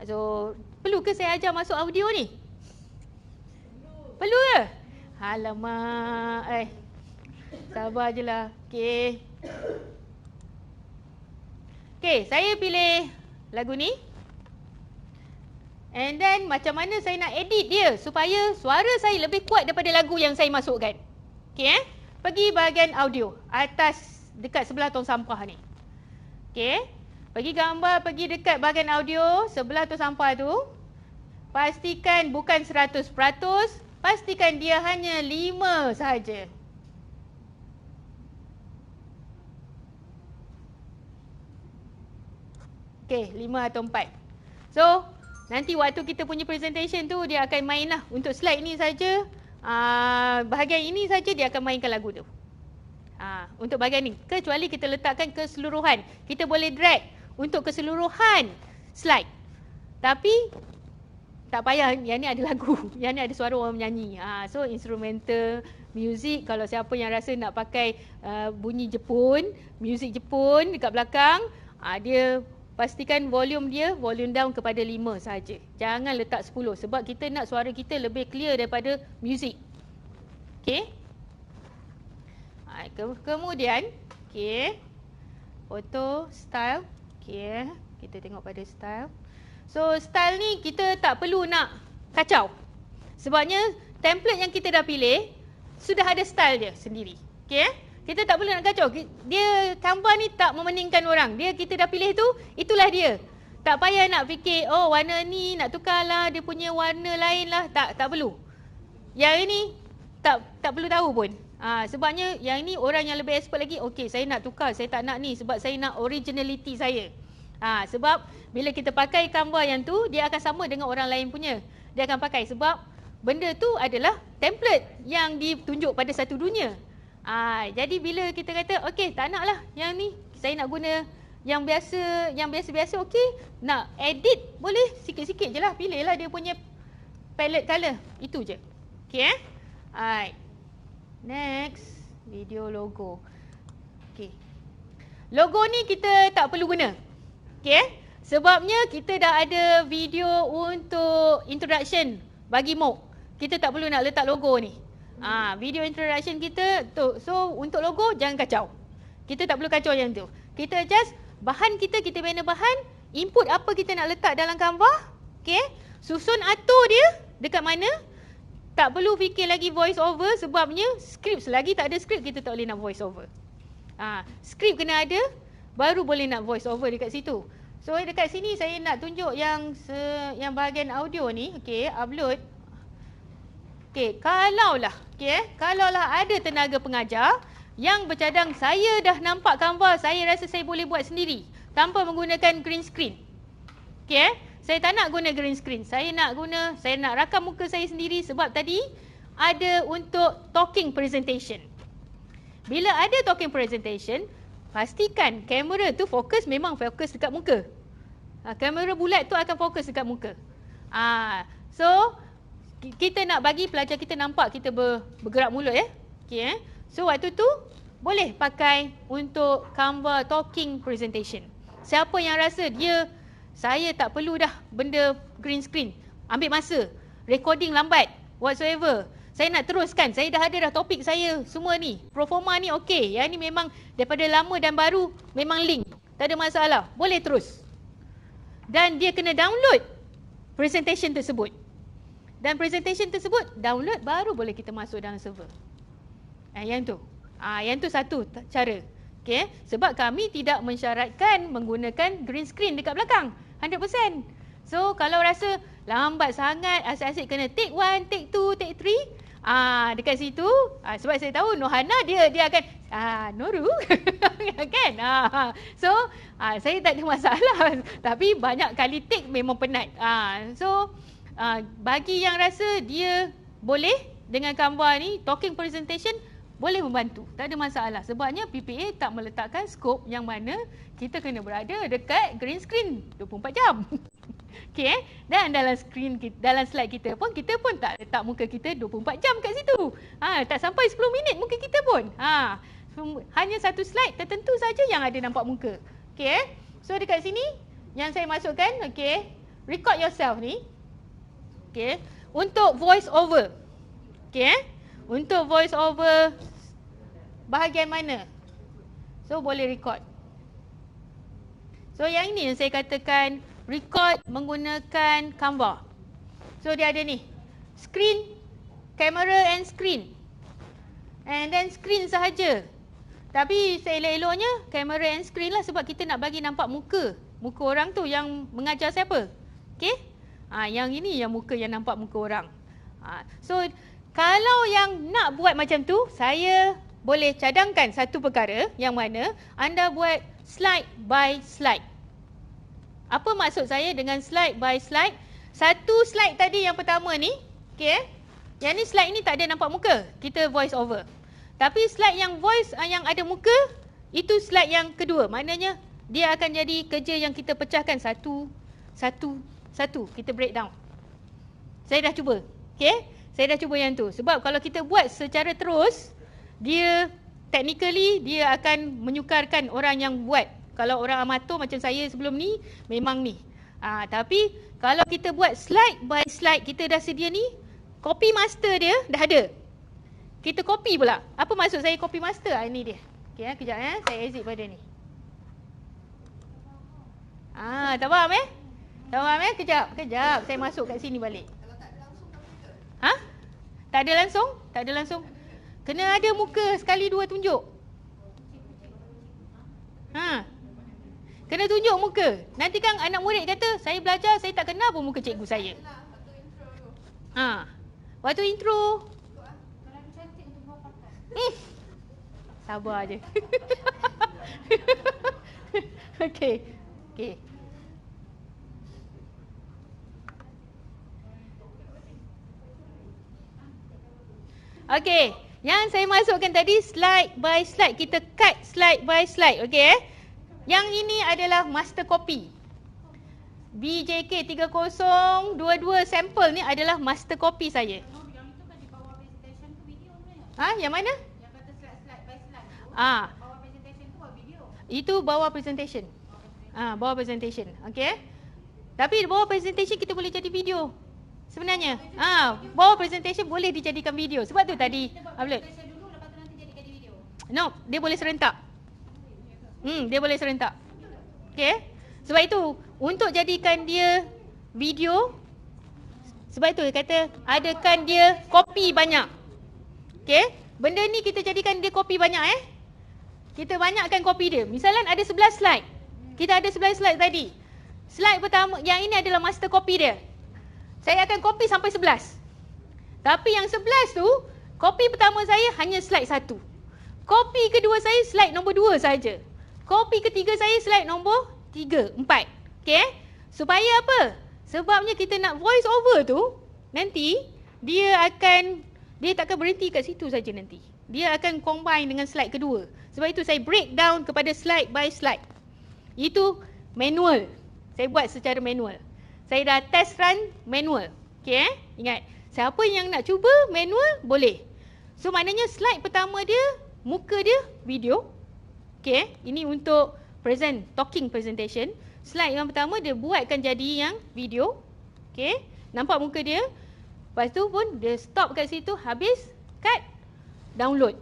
So, perlu ke saya ajar masuk audio ni? Perlu ke? Alamak. Sabar je lah. Okey. Okey, saya pilih lagu ni. And then macam mana saya nak edit dia supaya suara saya lebih kuat daripada lagu yang saya masukkan. Okey Pergi bahagian audio atas dekat sebelah tong sampah ni. Okey. Pergi gambar, pergi dekat bahagian audio sebelah tong sampah tu. Pastikan bukan 100%, pastikan dia hanya 5 sahaja. Okey, 5 atau 4. So, nanti waktu kita punya presentation tu dia akan main lah. Untuk slide ni saja. Bahagian ini saja dia akan mainkan lagu tu. Untuk bahagian ni, kecuali kita letakkan keseluruhan, kita boleh drag untuk keseluruhan slide. Tapi tak payah, yang ni ada lagu, yang ni ada suara orang menyanyi. So instrumental music, kalau siapa yang rasa nak pakai bunyi Jepun, music Jepun dekat belakang, dia pastikan volume down kepada 5 saja. Jangan letak 10 sebab kita nak suara kita lebih clear daripada music. Okey. Kemudian, okey. Foto, style. Okey, kita tengok pada style. So, style ni kita tak perlu nak kacau. Sebabnya template yang kita dah pilih sudah ada style dia sendiri. Okey. Kita tak perlu nak kacau. Dia gambar ni tak memeningkan orang. Kita dah pilih tu, itulah dia. Tak payah nak fikir, oh warna ni nak tukarlah, dia punya warna lain lah. Tak perlu. Yang ini tak perlu tahu pun. Sebabnya yang ni orang yang lebih expert lagi, okey saya nak tukar, saya tak nak ni sebab saya nak originality saya. Sebab bila kita pakai Canva yang tu, dia akan sama dengan orang lain punya. Dia akan pakai sebab benda tu adalah template yang ditunjuk pada satu dunia. Jadi bila kita kata, okey tak nak lah yang ni, saya nak guna yang biasa-biasa, okey. Nak edit, boleh sikit-sikit je lah. Pilih lah dia punya palette color. Itu je. Okey Alright. Next, video logo. Okey. Logo ni kita tak perlu guna. Okey. Sebabnya kita dah ada video untuk introduction bagi MOOC. Kita tak perlu nak letak logo ni. Video introduction kita tu. So untuk logo jangan kacau. Kita tak perlu kacau yang tu. Kita just bahan kita bina bahan, input apa kita nak letak dalam Canva. Okey. Susun atur dia dekat mana. Tak perlu fikir lagi voice over sebabnya skrip, selagi tak ada skrip kita tak boleh nak voice over. Skrip kena ada baru boleh nak voice over dekat situ. So dekat sini saya nak tunjuk yang bahagian audio ni. Okey, upload. Okey, kalaulah ada tenaga pengajar yang bercadang, saya dah nampak Canva, saya rasa saya boleh buat sendiri tanpa menggunakan green screen. Okey, saya tak nak guna green screen. Saya nak rakam muka saya sendiri sebab tadi ada untuk talking presentation. Bila ada talking presentation, pastikan kamera tu memang fokus dekat muka. Kamera bulat tu akan fokus dekat muka. So kita nak bagi pelajar kita nampak kita bergerak mulut ya. Okey So waktu tu boleh pakai untuk Canva talking presentation. Siapa yang rasa saya tak perlu dah benda green screen, ambil masa, recording lambat, whatsoever. Saya nak teruskan, saya dah ada dah topik saya semua ni. Proforma ni okey, yang ni memang daripada lama dan baru memang link. Tak ada masalah, boleh terus. Dan dia kena download presentation tersebut. Dan presentation tersebut download baru boleh kita masuk dalam server. Yang tu satu cara. Okay? Sebab kami tidak mensyaratkan menggunakan green screen dekat belakang 100%. So kalau rasa lambat sangat, asyik-asyik kena take 1, take 2, take 3, dekat situ sebab saya tahu Nohana dia akan Noru kan. So saya tak ada masalah tapi banyak kali take memang penat. So bagi yang rasa dia boleh dengan Canva ni talking presentation, boleh membantu, tak ada masalah. Sebabnya PPA tak meletakkan skop yang mana kita kena berada dekat green screen 24 jam. Okey Dan dalam slide kita pun tak letak muka kita 24 jam kat situ. Tak sampai 10 minit muka kita pun. Hanya satu slide tertentu saja yang ada nampak muka. Okey So dekat sini yang saya masukkan, okey, record yourself ni. Okey untuk voice over. Okey Untuk voice over bahagian mana? So boleh record. So yang ini yang saya katakan record menggunakan Canva. So dia ada ni, screen, camera and screen. And then screen sahaja. Tapi seelok-eloknya camera and screen lah sebab kita nak bagi nampak muka orang tu yang mengajar siapa. Okey? Yang ini yang muka yang nampak muka orang. So kalau yang nak buat macam tu, saya boleh cadangkan satu perkara yang mana anda buat slide by slide. Apa maksud saya dengan slide by slide? Satu slide tadi yang pertama ni, okey, yang ni slide ni tak ada nampak muka, kita voice over. Tapi slide yang voice yang ada muka, itu slide yang kedua. Maknanya dia akan jadi kerja yang kita pecahkan satu, kita breakdown. Saya dah cuba, okey? Saya dah cuba yang tu. Sebab kalau kita buat secara terus, dia technically dia akan menyukarkan orang yang buat. Kalau orang amatur macam saya sebelum ni, memang ni. Tapi kalau kita buat slide by slide, kita dah sedia ni, copy master dia dah ada. Kita copy pula. Apa maksud saya copy master? Ini dia. Okey, kejap saya exit pada ni. Tak faham Tak faham Kejap. Saya masuk kat sini balik. Tak ada langsung? Tak ada langsung. Kena ada muka sekali dua tunjuk. Kena tunjuk muka. Nanti kan anak murid kata, saya belajar, saya tak kenal pun muka cikgu saya. Waktu intro. Sabar je. Okey. Okey, yang saya masukkan tadi slide by slide. Kita cut slide by slide. Okey Yang ini adalah master copy. BJK 3022 sampel ni adalah master copy saya. Yang itu kan di bawah presentation tu video sebenarnya. Yang mana? Yang kata slide by slide tu. Ah, Bawah presentation tu buat video. itu bawah presentation. Bawah presentation. Okey. Tapi bawah presentation kita boleh jadi video. Sebenarnya. Bawah presentation boleh dijadikan video. Sebab tu tadi Kita buat upload. presentation dulu, lepas tu nanti jadikan di video. No, dia boleh serentak. Dia boleh serentak. Okey. Sebab itu untuk jadikan dia video, sebab itu dia kata adakan dia kopi banyak. Okey. Benda ni kita jadikan dia kopi banyak Kita banyakkan kopi dia. Misalnya ada 11 slide. Kita ada 11 slide tadi. Slide pertama yang ini adalah master copy dia. Saya akan copy sampai 11. Tapi yang 11 tu, copy pertama saya hanya slide 1. Copy kedua saya slide nombor 2 saja. Copy ketiga saya slide nombor 3, 4. Okey? Supaya apa? Sebabnya kita nak voice over tu, nanti dia takkan berhenti kat situ saja nanti. Dia akan combine dengan slide kedua. Sebab itu saya break down kepada slide by slide. Itu manual. Saya buat secara manual. Saya dah test run manual. Okey Ingat, siapa yang nak cuba manual boleh. So maknanya slide pertama dia, muka dia video. Okey, ini untuk talking presentation. Slide yang pertama dia buatkan jadi yang video. Okey, nampak muka dia. Lepas tu pun dia stop kat situ, habis, cut, download.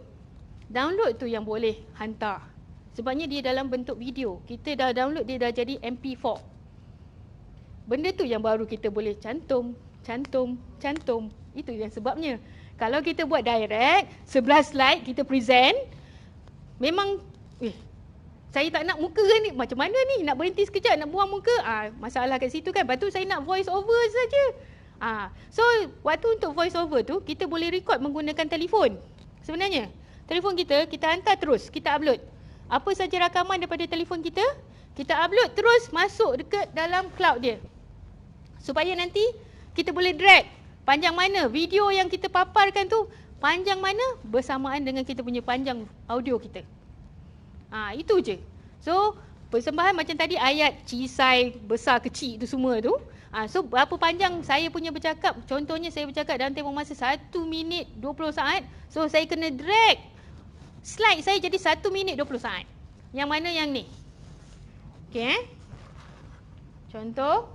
Download tu yang boleh hantar. Sebabnya dia dalam bentuk video. Kita dah download, dia dah jadi MP4. Benda tu yang baru kita boleh cantum. Itu yang sebabnya. Kalau kita buat direct, 11 slide kita present, memang saya tak nak muka ni. Macam mana ni? Nak berhenti sekejap, nak buang muka. Masalah kat situ kan. Lepas tu saya nak voice over saja. So, waktu untuk voice over tu, kita boleh record menggunakan telefon. Sebenarnya, telefon kita hantar terus, kita upload. Apa saja rakaman daripada telefon kita upload terus masuk dekat dalam cloud dia. Supaya nanti kita boleh drag panjang mana video yang kita paparkan tu, panjang mana bersamaan dengan kita punya panjang audio kita. Itu je. So, persembahan macam tadi ayat cisai, besar, kecil tu semua tu. So, berapa panjang saya punya bercakap. Contohnya saya bercakap dalam tempoh masa 1 minit 20 saat. So, saya kena drag slide saya jadi 1 minit 20 saat. Yang mana yang ni? Okey Contoh.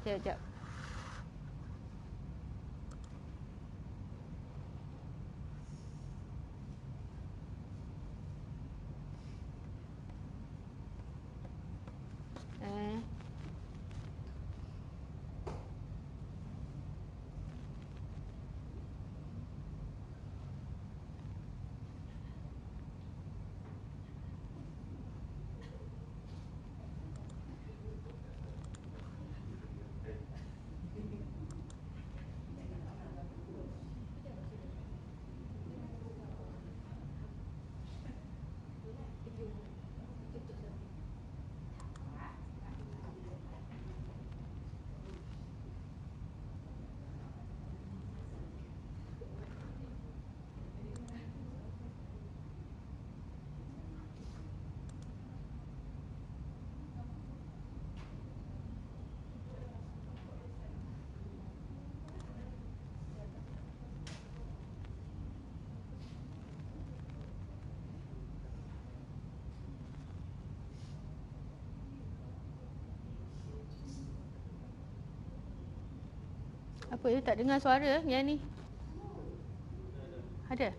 Sekejap. Apa dia tak dengar suara yang ni? Ada?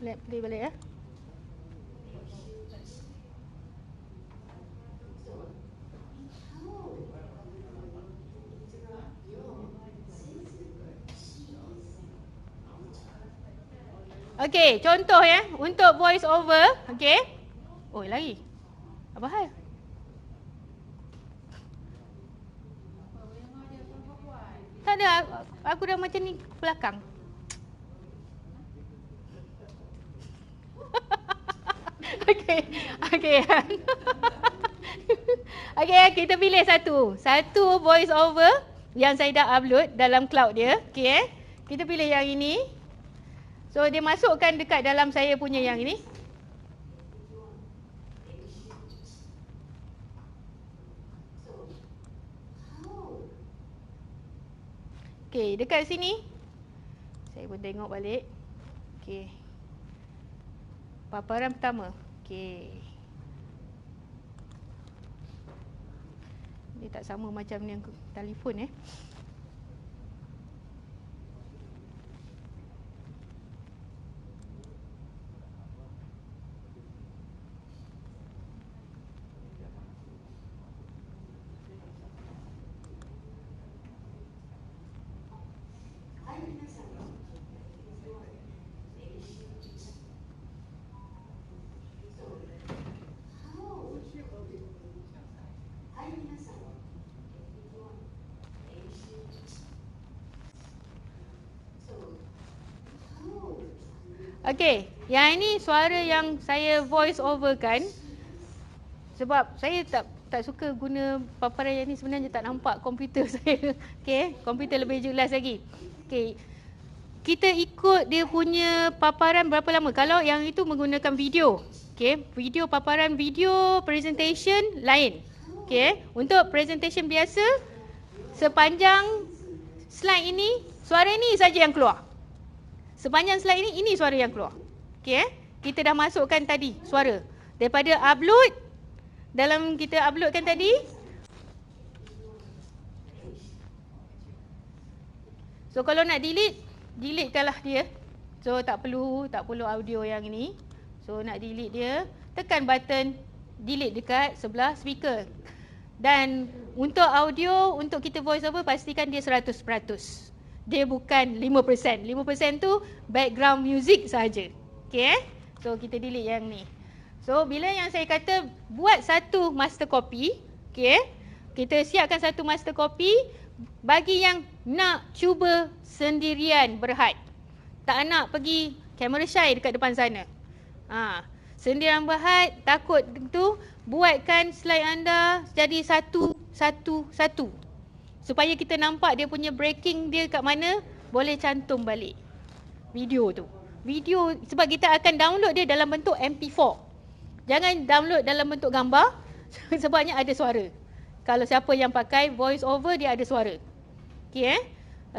Play balik ya. Okey, contoh ya untuk voice over. Okey. Oh, lagi. Apa hal? Tak ada, aku dah macam ni belakang. Okey. Okey. Okey, kita pilih satu. Satu voice over yang saya dah upload dalam cloud dia. Okey. Kita pilih yang ini. So dia masukkan dekat dalam saya punya yang ini. Okey, dekat sini. Saya pun tengok balik. Okey. Paparan pertama. Okey. Dia tak sama macam yang telefon Okey, yang ini suara yang saya voice over kan. Sebab saya tak suka guna paparan yang ni, sebenarnya tak nampak komputer saya. Okey, komputer lebih jelas lagi. Okey. Kita ikut dia punya paparan berapa lama. Kalau yang itu menggunakan video. Okey, video paparan video presentation lain. Okey, untuk presentation biasa sepanjang slide ini suara ini saja yang keluar. Sepanjang slide ini suara yang keluar. Okey, kita dah masukkan tadi suara. Daripada upload, dalam kita uploadkan tadi. So kalau nak deletekanlah dia. So tak perlu audio yang ini. So nak delete dia, tekan button delete dekat sebelah speaker. Dan untuk audio, untuk kita voice over, pastikan dia 100%. Dia bukan 5%. 5% tu background music saja. Okey So kita delete yang ni. So bila yang saya kata buat satu master copy, okey, kita siapkan satu master copy bagi yang nak cuba sendirian berhad. Tak nak pergi kamera shy dekat depan sana. Sendirian berhad, takut tu, buatkan slide anda jadi satu. Supaya kita nampak dia punya breaking dia kat mana, boleh cantum balik video tu. Video, sebab kita akan download dia dalam bentuk MP4. Jangan download dalam bentuk gambar sebabnya ada suara. Kalau siapa yang pakai voice over, dia ada suara. Okey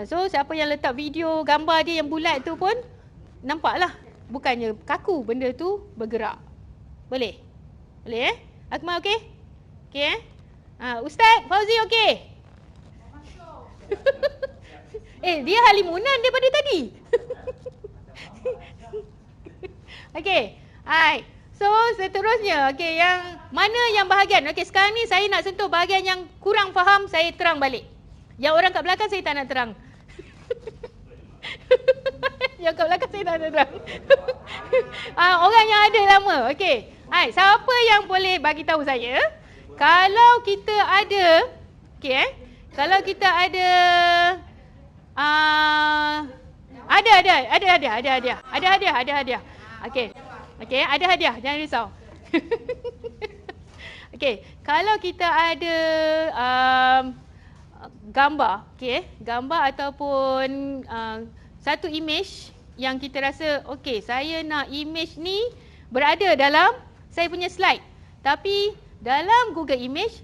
So siapa yang letak video gambar dia yang bulat tu pun nampaklah. Bukannya kaku, benda tu bergerak. Boleh? Boleh Akmal okey? Okey Ustaz Fauzi okey? Dia halimunan daripada tadi. Okey. Hai. So seterusnya, okey, yang mana yang bahagian? Okey, sekarang ni saya nak sentuh bahagian yang kurang faham, saya terang balik. Yang orang kat belakang saya tak nak terang. Yang kat belakang saya tak nak terang. Orang yang ada lama. Okey. Hai, siapa yang boleh bagi tahu saya kalau kita ada kalau kita ada ada hadiah. Okey, ada hadiah, jangan risau. Okey, kalau kita ada gambar, gambar ataupun satu image yang kita rasa okey, saya nak image ni berada dalam saya punya slide. Tapi dalam Google Image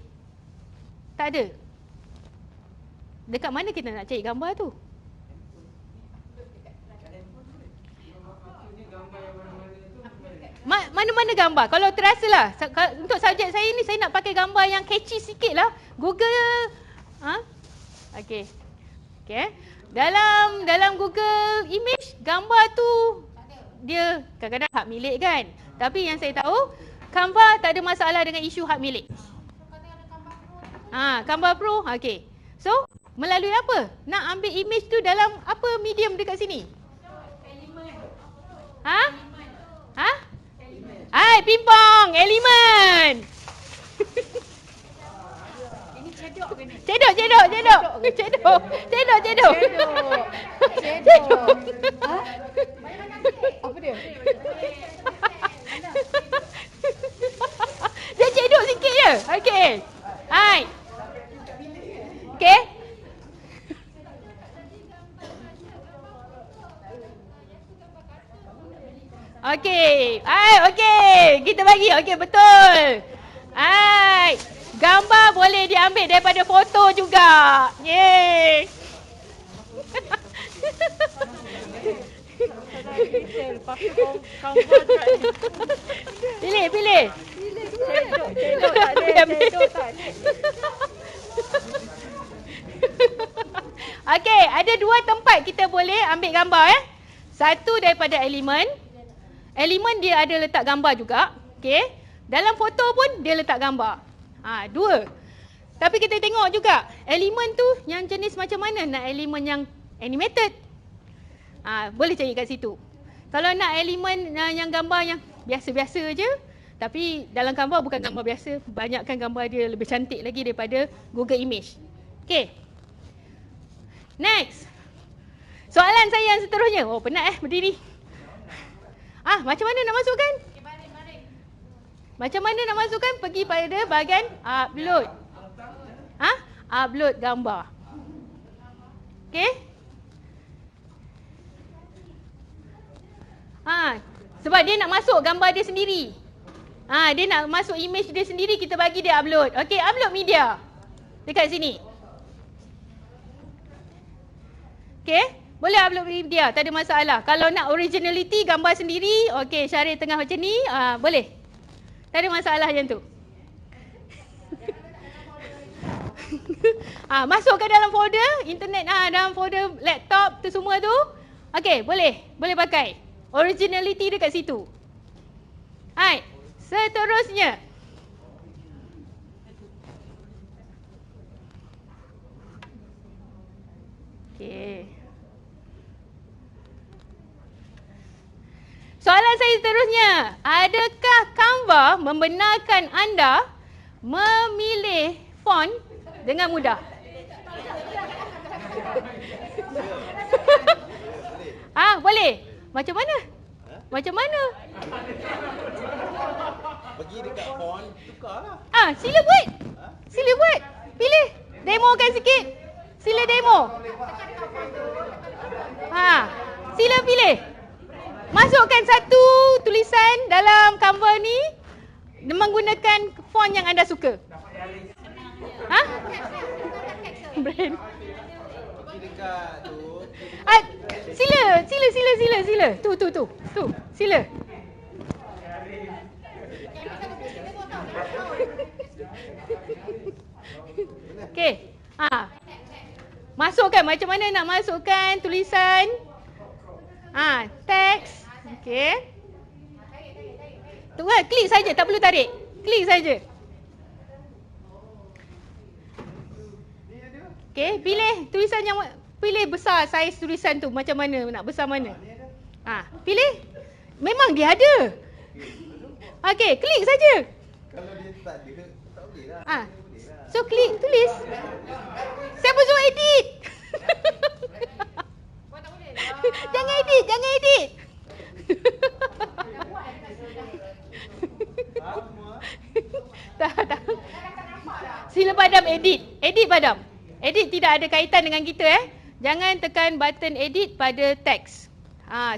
tak ada. Dekat mana kita nak cari gambar tu? Mana-mana gambar. Kalau terasalah, untuk subjek saya ni saya nak pakai gambar yang catchy sikit lah. Google, okey. Dalam Google Image, gambar tu dia kadang-kadang hak milik kan. Tapi yang saya tahu, Canva tak ada masalah dengan isu hak milik. Canva Pro, okey. So, melalui apa? Nak ambil image tu dalam apa medium dekat sini? Hai, pingpong, elemen. Ini cedok ke ni? Cedok. Apa dia? Okey. Okey. Kita bagi. Okey, betul. Gambar boleh diambil daripada foto juga. Yeay. Pilih. Cedok tak ada. Okey, ada dua tempat kita boleh ambil gambar Satu daripada elemen. Elemen dia ada letak gambar juga. Okey. Dalam foto pun dia letak gambar. Dua. Tapi kita tengok juga elemen tu yang jenis macam mana. Nak elemen yang animated. Boleh cari kat situ. Kalau nak elemen yang gambar yang biasa-biasa je, tapi dalam gambar bukan gambar biasa, banyakkan gambar dia lebih cantik lagi daripada Google Image. Okey. Next. Soalan saya yang seterusnya. Penat berdiri. Macam mana nak masukkan? Macam mana nak masukkan? Pergi pada bahagian upload. Upload gambar. Okey. Sebab dia nak masuk gambar dia sendiri. Dia nak masuk image dia sendiri, kita bagi dia upload. Okey, upload media. Dekat sini. Okey, boleh upload media, tak ada masalah. Kalau nak originality gambar sendiri, okey, Syarif tengah macam ni, boleh. Tak ada masalah macam tu. Masukkan dalam folder internet, dalam folder laptop tu semua tu. Okey, boleh pakai. Originality dekat situ. Hai, seterusnya. Okey. Soalan saya seterusnya. Adakah Canva membenarkan anda memilih font dengan mudah? Boleh. Macam mana? Macam mana? Pergi dekat font, tukarlah. Sila buat. Sila buat. Pilih. Demokan sikit. Sila demo. Sila pilih. Masukkan satu tulisan dalam Canva ni menggunakan font yang anda suka. Brand. Pergi dekat tu. Sila. Tu. Sila. Okey. Masukkan macam mana nak masukkan tulisan. Teks. Okey. Tu klik saja, tak perlu tarik. Klik saja. Okey, pilih besar saiz tulisan tu macam mana, nak besar mana. Pilih. Memang dia ada. Okey, klik saja. Kalau dia tak ada, tak boleh lah. So klik, tulis. Siapa suruh edit? Jangan edit. Tak. Sila padam edit. Edit padam. Edit tidak ada kaitan dengan kita Jangan tekan button edit pada teks.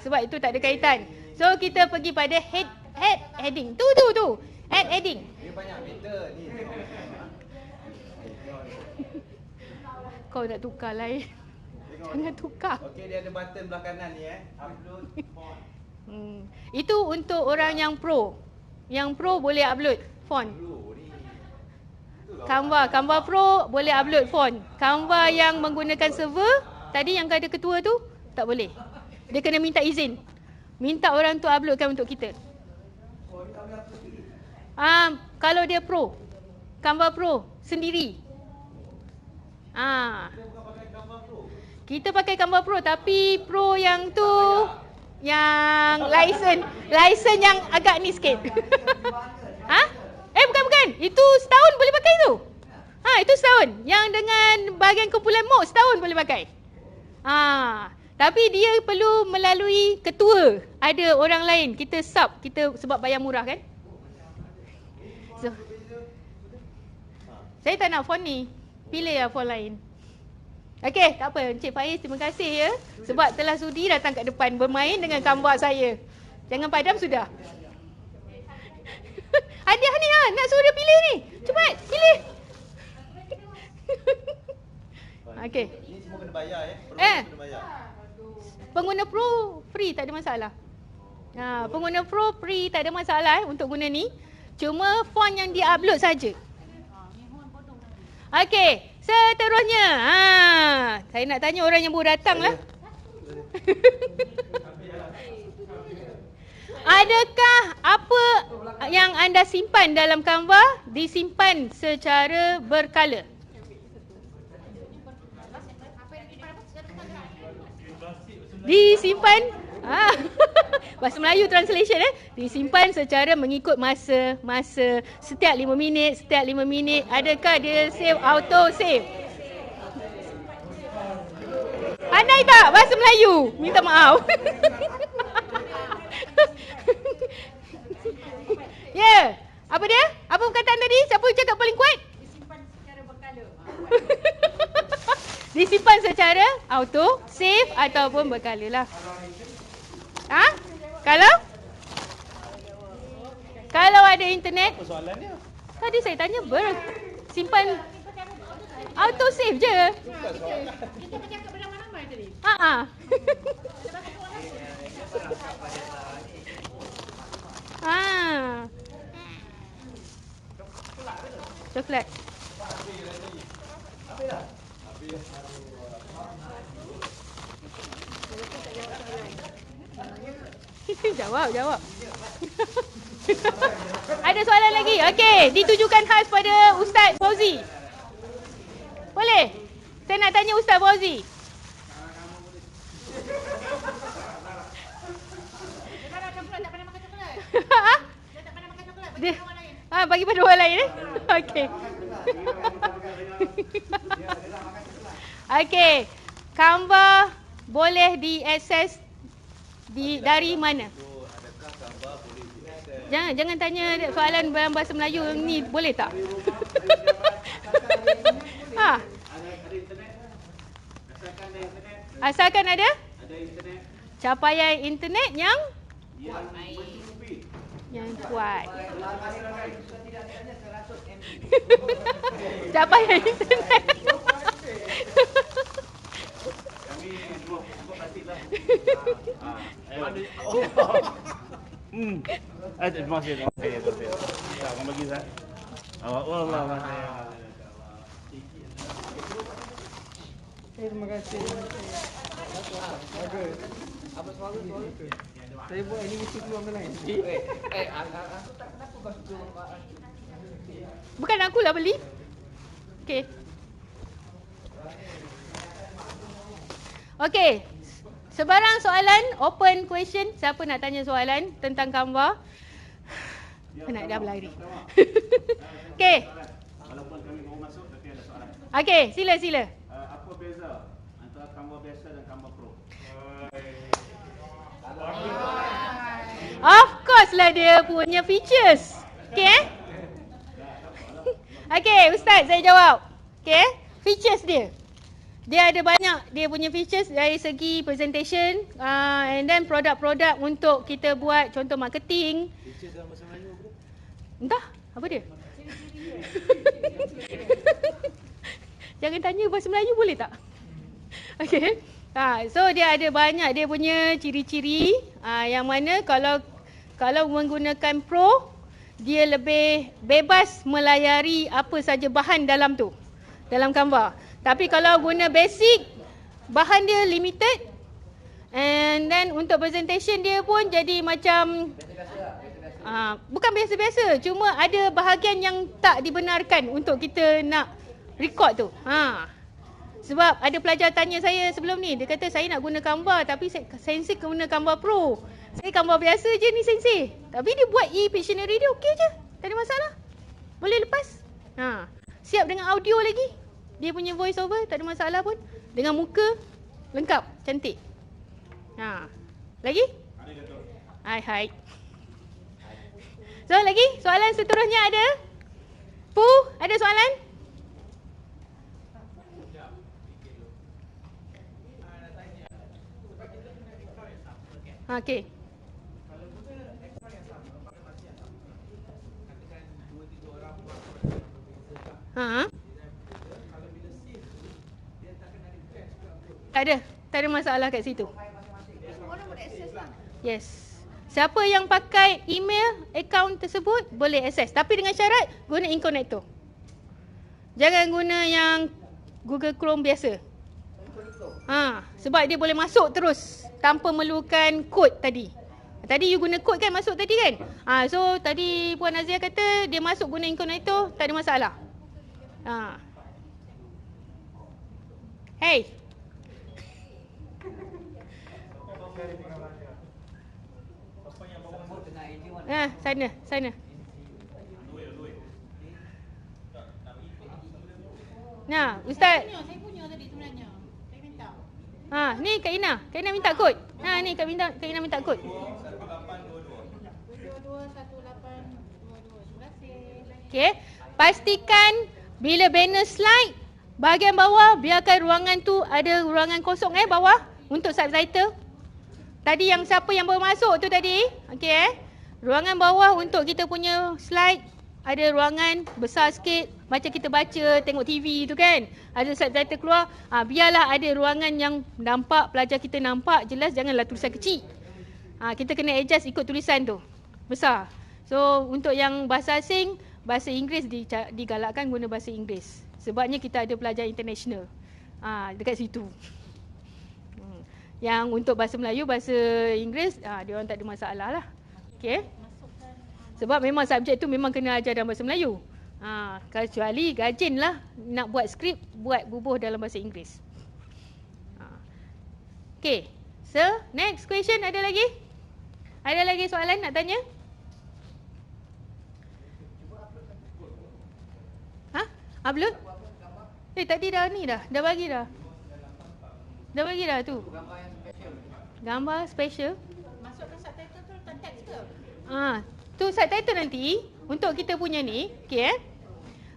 Sebab itu tak ada kaitan. So kita pergi pada heading. Tu. Add heading. Dia banyak meter ni. Kau nak tukar lain. Jangan tukar. Okey, dia ada button belah kanan ni upload font. Itu untuk orang yang pro. Yang pro boleh upload font. Canva Pro boleh upload font. Canva yang menggunakan server, tadi yang ada ketua tu, tak boleh. Dia kena minta izin. Minta orang tu uploadkan untuk kita. Kalau dia pro, Canva Pro sendiri. Kita pakai Canva Pro, tapi Pro yang tu yang license yang agak ni sikit. Bukan. Itu setahun boleh pakai tu. Itu setahun. Yang dengan bahagian kumpulan MOOC setahun boleh pakai. Tapi dia perlu melalui ketua. Ada orang lain. Kita sub. Kita sebab bayar murah kan. So, saya tak nak font ni. Pilih lah font lain. Okey, tak apa. Encik Faiz, terima kasih sebab telah sudi datang kat depan bermain dengan gambar saya. Jangan padam sudah. Hadiah ni nak suruh dia pilih ni. Cepat, pilih. Okey. Ini semua kena bayar ya. Kena bayar. Pengguna Pro free, tak ada masalah. Pengguna Pro free, tak ada masalah untuk guna ni. Cuma font yang dia upload saja. Okey, seterusnya. Saya nak tanya orang yang baru datang lah. Adakah apa yang anda simpan dalam Canva disimpan secara berkala? Disimpan bahasa Melayu translation disimpan secara mengikut masa setiap 5 minit, adakah dia save, auto save? Pandai tak bahasa Melayu? Minta maaf. Ya, apa dia? Apa perkataan tadi? Siapa cakap paling kuat? Disimpan secara berkala. Disimpan secara auto save ataupun berkala lah. Kalau ada internet, Apa soalannya? tadi saya tanya simpan auto save je. Kita bercakap beramai-ramai tadi. Coklat. Jawab. Ada soalan lagi? Okey, ditujukan khas pada Ustaz Fauzi. Boleh? Saya nak tanya Ustaz Fauzi. Dia tak pandai makan coklat. Bagi orang lain. Bagi pada orang lain Okey. Okey. Canva boleh diakses dari mana? Jangan tanya soalan dalam bahasa Melayu ni, boleh tak? Asalkan ada capaian internet yang kuat. Capaian internet. Terima kasih. Abang bagi saya. Allah. Terima kasih. Bagus. Apa suara? Saya buat animasi keluar ke lain. Bukan akulah beli. Okey. Okey. Sebarang soalan, open question. Siapa nak tanya soalan tentang Canva? Penat dah berlari. Okey. Walaupun kami baru masuk tapi ada soalan. Okey, sila. Apa beza antara Canva biasa dan Canva Pro? Of course lah dia punya features. Okey Okey, Ustaz saya jawab. Okey, features dia. Dia ada banyak dia punya features dari segi presentation and then produk-produk untuk kita buat contoh marketing. Features dalam bahasa Melayu apa? Entah, apa dia? Jangan tanya bahasa Melayu boleh tak? Okey. So dia ada banyak dia punya ciri-ciri yang mana kalau menggunakan Pro dia lebih bebas melayari apa saja bahan dalam tu, dalam Canva. Tapi kalau guna basic, bahan dia limited. And then untuk presentation dia pun jadi macam bukan biasa-biasa, cuma ada bahagian yang tak dibenarkan untuk kita nak record tu. Sebab ada pelajar tanya saya sebelum ni, dia kata saya nak guna Canva tapi sensei guna Canva Pro. Saya Canva biasa je ni sensei. Tapi dia buat e-Pictionary dia okey je. Tak ada masalah. Boleh lepas. Siap dengan audio lagi. Dia punya voice over tak ada masalah pun. Dengan muka lengkap, cantik. Lagi? Hai. So lagi soalan seterusnya ada? Pu, ada soalan? Okey. Ha? Tak ada masalah kat situ. Orang boleh akses lah. Yes. Siapa yang pakai email account tersebut boleh akses. Tapi dengan syarat guna Inconnector. Jangan guna yang Google Chrome biasa. Sebab dia boleh masuk terus tanpa memerlukan kod tadi. Tadi you guna kod kan masuk tadi kan? So tadi Puan Azia kata dia masuk guna Inconnector, tak ada masalah. Hey. Sana. Nah, Ustaz. Saya punya tadi sebenarnya. Saya minta. Ni Kak Ina. Kak Ina minta kod. Ni Kak Ina minta kod. 221822. Terima kasih. Okey. Pastikan bila banner slide bahagian bawah biarkan ruangan tu ada ruangan kosong bawah untuk subtitle. Tadi yang siapa yang baru masuk tu tadi, okey ruangan bawah untuk kita punya slide ada ruangan besar sikit macam kita baca tengok TV tu kan. Ada subtitle keluar. Biarlah ada ruangan yang nampak pelajar kita nampak jelas, janganlah tulisan kecil. Kita kena adjust ikut tulisan tu. Besar. So untuk yang bahasa asing, bahasa Inggeris digalakkan guna bahasa Inggeris. Sebabnya kita ada pelajar international. Dekat situ. Yang untuk bahasa Melayu, bahasa Inggeris, dia orang tak ada masalah lah. Okey. Sebab memang subjek tu memang kena ajar dalam bahasa Melayu. Kecuali Gajin lah nak buat skrip, buat bubuh dalam bahasa Inggeris. Okey. So, next question ada lagi? Ada lagi soalan nak tanya? Upload? Tadi dah ni dah. Dah bagi dah. Dah bagi dah tu. Gambar special. Masukkan subtitle tu letak teks ke? Tu subtitle nanti untuk kita punya ni, okey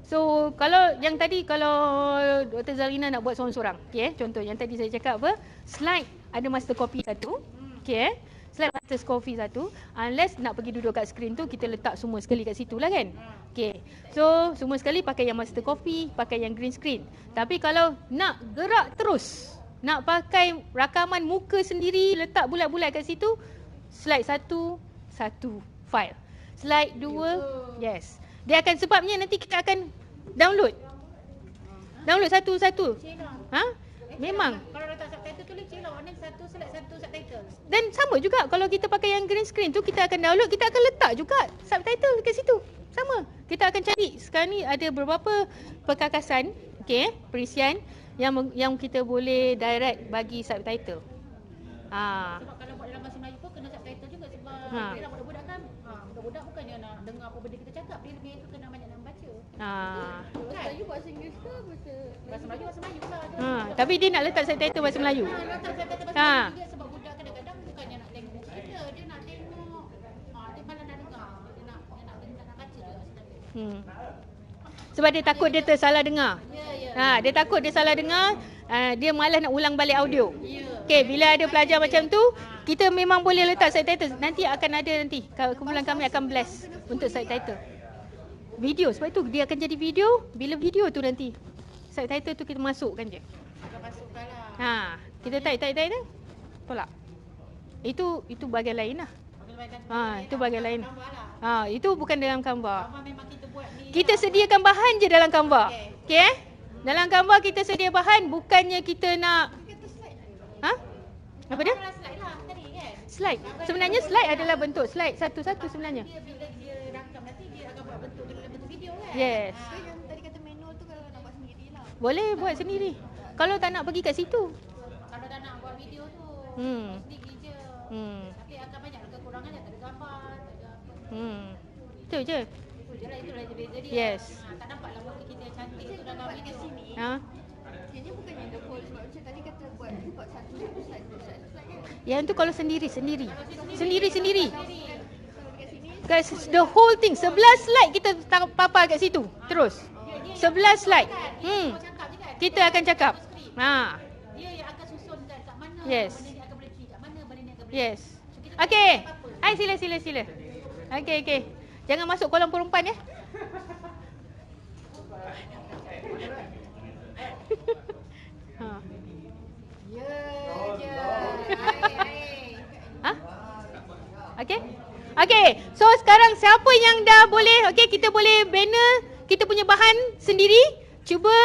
So kalau yang tadi kalau Dr. Zarina nak buat seorang-seorang, okey contoh yang tadi saya cakap apa? Slide ada master copy satu, okey slide master copy satu. Unless nak pergi duduk kat skrin tu kita letak semua sekali kat situ lah kan. Okey. So semua sekali pakai yang master copy, pakai yang green screen. Tapi kalau nak gerak terus, nak pakai rakaman muka sendiri, letak bulat-bulat kat situ, slide satu file. Slide 2, yes. Dia akan sebabnya nanti kita akan download. Download satu-satu. Memang. Kalau letak subtitle tulis je lah. Warna satu slide satu subtitle. Dan sama juga kalau kita pakai yang green screen tu, kita akan download, kita akan letak juga subtitle dekat situ. Sama. Kita akan cari. Sekarang ni ada beberapa perkakasan, perisian yang kita boleh direct bagi subtitle. Sebab kalau buat dalam bahasa Melayu pun kena subtitle juga sebab dia lah budak-budak kan. Budak-budak bukannya nak dengar apa benda kita cakap. Dia lebih itu kena banyak nak baca. Bahasa Melayu bahasa Inggeris ke bahasa Melayu lah. Tapi dia nak letak subtitle bahasa Melayu. Letak subtitle bahasa Melayu juga sebab budak kadang-kadang bukannya nak tengok cerita. Dia nak tengok. Dia malah nak dengar. Dia nak baca juga sebenarnya. Sebab dia takut dia tersalah dengar. Ya. Dia takut dia salah dengar, dia malas nak ulang balik audio. Okey, bila ada pelajar macam tu, kita memang boleh letak subtitle. Nanti akan ada nanti. Kumpulan kami akan blast untuk subtitle. Video, sebab itu dia akan jadi video. Bila video tu nanti, subtitle tu kita masukkan je. Kita masukkan lah. Kita type. Tolak. Itu bahagian lain lah. Itu bahagian lain. Itu bukan dalam Canva. Memang kita buat ni. Kita sediakan bahan je dalam Canva. Okey? Dalam Canva kita sedia bahan, bukannya kita nak apa dia? Slide lah tadi kan. Slide. Sebenarnya slide adalah bentuk slide satu-satu sebenarnya. Bila dia rakam nanti dia akan buat bentuk dalam bentuk video kan. Yes. Yang tadi kata manual tu kalau nak buat sendiri lah. Boleh buat sendiri. Kalau tak nak pergi kat situ. Kalau dah nak buat video tu sendiri je. Tapi akan banyak kekurangannya, tak ada gambar, tak ada apa. Itu je. Itulah jadi. Yes. Tak nampaklah muka kita yang cantik tu dalam video sini. Kayaknya bukannya the whole sebab macam tadi kata buat satu slide kan. Yang tu kalau sendiri. Sendiri. Kalau dekat sini The whole thing 11 slide kita papar kat situ. Terus. 11 slide. Kita akan cakap. Dia yang akan susunkan kat mana. Yes. Benda ni akan berhenti kat mana, benda ni akan berhenti. Yes. Okey. Hai sila. Okey. Jangan masuk kolam perempuan ya. Ha. Ya je. Air. Ha? Okey. Okey. So sekarang siapa yang dah boleh, okey kita boleh banner kita punya bahan sendiri. Cuba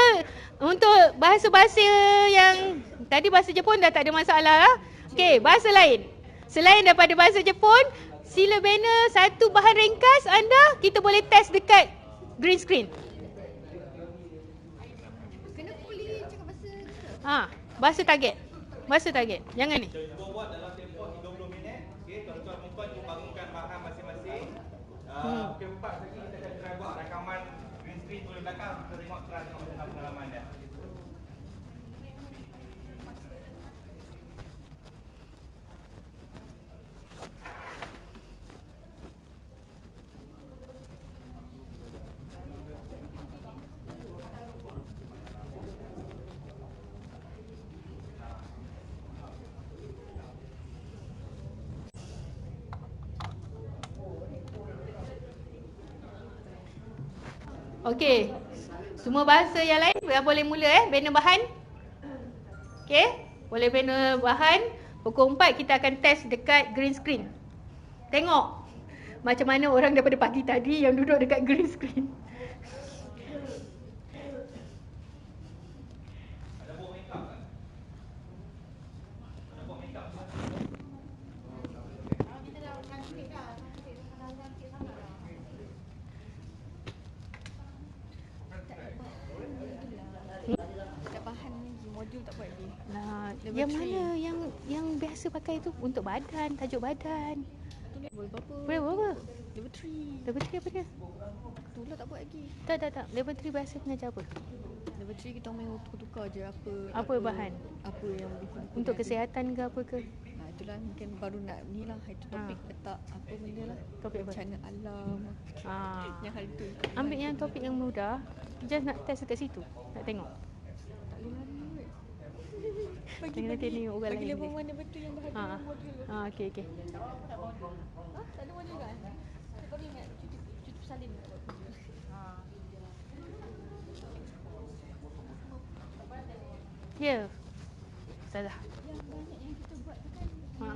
untuk bahasa-bahasa yang tadi bahasa Jepun dah tak ada masalah lah. Okey, bahasa lain. Selain daripada bahasa Jepun, sila banner satu bahan ringkas anda kita boleh test dekat green screen. Kena fully cakap bahasa kita. Ha, bahasa target. Bahasa target. Jangan ni. Cuba buat dalam tempoh 30 minit. Okey, tuan-tuan perempuan cuba bangunkan bahan masing-masing. Pukul 4 lagi kita akan try buat rakaman green screen boleh belakang. Kita tengok terang tengok pengalaman dia. Okey. Semua bahasa yang lain dah boleh mula banner bahan. Okey, boleh banner bahan. Pukul 4 kita akan test dekat green screen. Tengok macam mana orang daripada pagi tadi yang duduk dekat green screen. Kita dah cantik dah. Cantik dah. Cantik sangat dah. Tak bahan lagi. Modul tak buat lagi. Nah, Level yang 3. mana yang biasa pakai tu untuk badan, tajuk badan. Boleh berapa? Boleh berapa? Level 3. Level 3 apa dia? Tu lah tak buat lagi. Tak. Level 3 biasa mengajar apa? Level 3 kita main tukar-tukar je Apa bahan? Apa yang buku-buku Untuk ni ada. kesihatan ke apa ke? Itulah mungkin baru nak ni lah. Itu topik letak apa benda lah. Topik apa? Bencana alam. Yang hal tu. Ambil yang topik yang mudah. Just nak test dekat situ. Nak tengok. Tak boleh lari. Bagi nanti ni orang Bagi lain. level je. mana betul yang bahagia modul. Okey. Tak ada modul kan? Saya baru ingat cuti bersalin. Ya. Salah. Yang banyak yang kita buat tu kan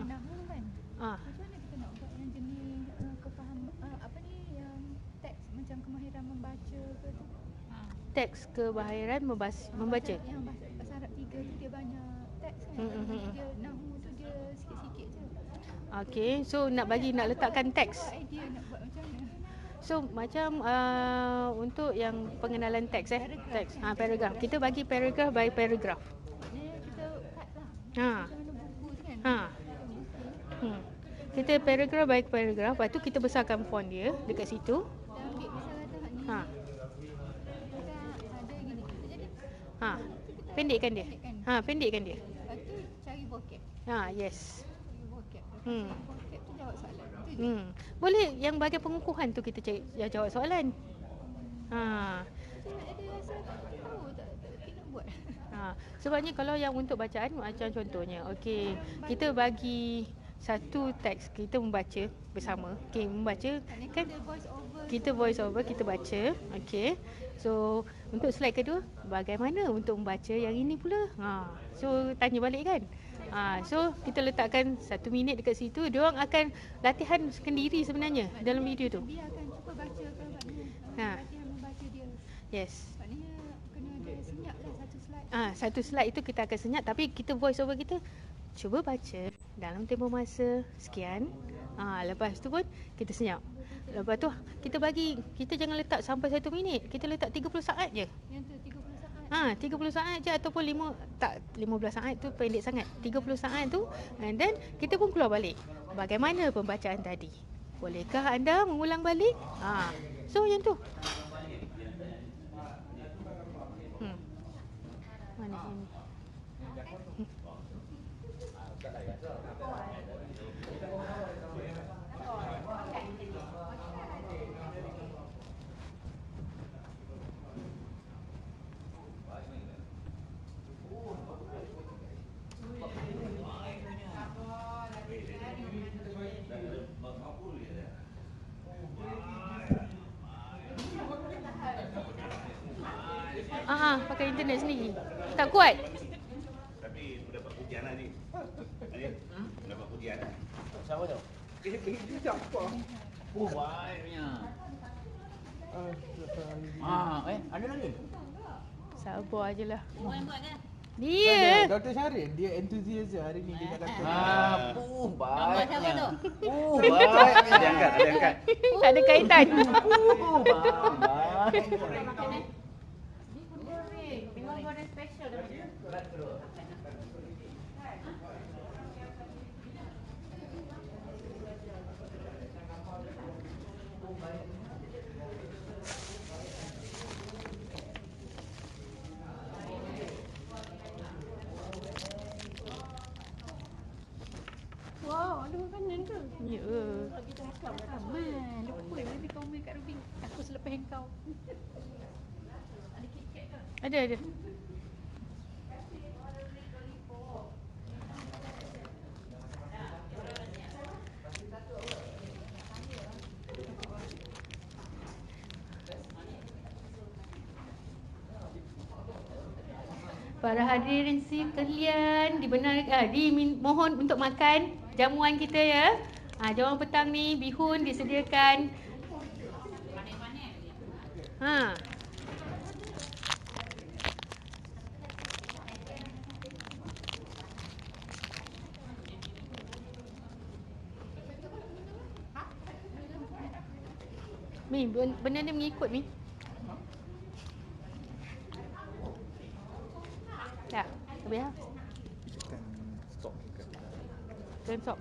nahu kan. Ah. Macam mana kita nak buat yang jenis kefaham apa ni yang teks macam kemahiran membaca ke tu. Teks kebahiran membaca. Yang bahasa Arab 3 tu dia banyak teks kan. Dia nahu tu dia sikit-sikit je. Okey. So nak letakkan teks. Apa idea nak buat macam mana? So macam untuk yang pengenalan teks teks. Paragraf. Kita bagi paragraf by paragraf. Maknanya kita cut lah. Ha. Macam mana buku tu kan. Ha. Kita paragraf by paragraf. Lepas tu kita besarkan font dia dekat situ. Kita ambil misal kata hak ni. Ha. Kita ada gini. Kita jadi Ha. Pendekkan dia. Ha, pendekkan dia. lepas tu cari vocab. Ha, yes. Cari vocab. Hmm. Vocab tu jawab soalan. Tu je. Boleh yang bahagian pengukuhan tu kita cari jawab soalan. Ha. Macam nak ada rasa tahu tak nak buat. Sebabnya kalau yang untuk bacaan macam contohnya, okey, kita bagi satu teks kita membaca bersama. Okey, membaca kan kita voice over, kita baca. Okey. So, untuk slide kedua, bagaimana untuk membaca yang ini pula? So tanya balik kan. So kita letakkan 1 minit dekat situ, dia orang akan latihan sendiri sebenarnya dalam video tu. Biarkan cuba baca kan maknanya. Ha. Latihan membaca dia. Yes. Maknanya kena ada senyap lah satu slide. Satu slide itu kita akan senyap, tapi kita voice over kita cuba baca dalam tempoh masa sekian. Lepas tu pun kita senyap. Lepas tu kita jangan letak sampai 1 minit. Kita letak 30 saat je. Yang tu 30 saat. 30 saat je ataupun 15 saat tu pendek sangat. 30 saat tu and then kita pun keluar balik. Bagaimana pembacaan tadi? Bolehkah anda mengulang balik? So yang tu. Mana ini? pakai internet sendiri. Tak kuat. Tapi mendapat pujian lah ni. Mendapat pujian. Siapa tu? Dia siapa? Oh, baiknya. Ada lagi? Sabar je lah. Orang yang buat kan? Dia. Dr. Syarin, dia enthusiast je hari ni dia nak lakukan. Nombor siapa tu? Baiknya. Ada angkat. Tak ada kaitan. Baik. Memang goreng special dah. Wow, ada makanan ke? Ya. Kalau kita makan man. Lupa lebih kau main kat Rubin. Aku selepas engkau. Ada KitKat ke? Ada. Para hadirin sekalian, dimohon untuk makan jamuan kita ya. Jamuan petang ni bihun disediakan. Ha. Mi, benda ni mengikut Mi. Tak, habis lah. Tekan stop. Tekan stop.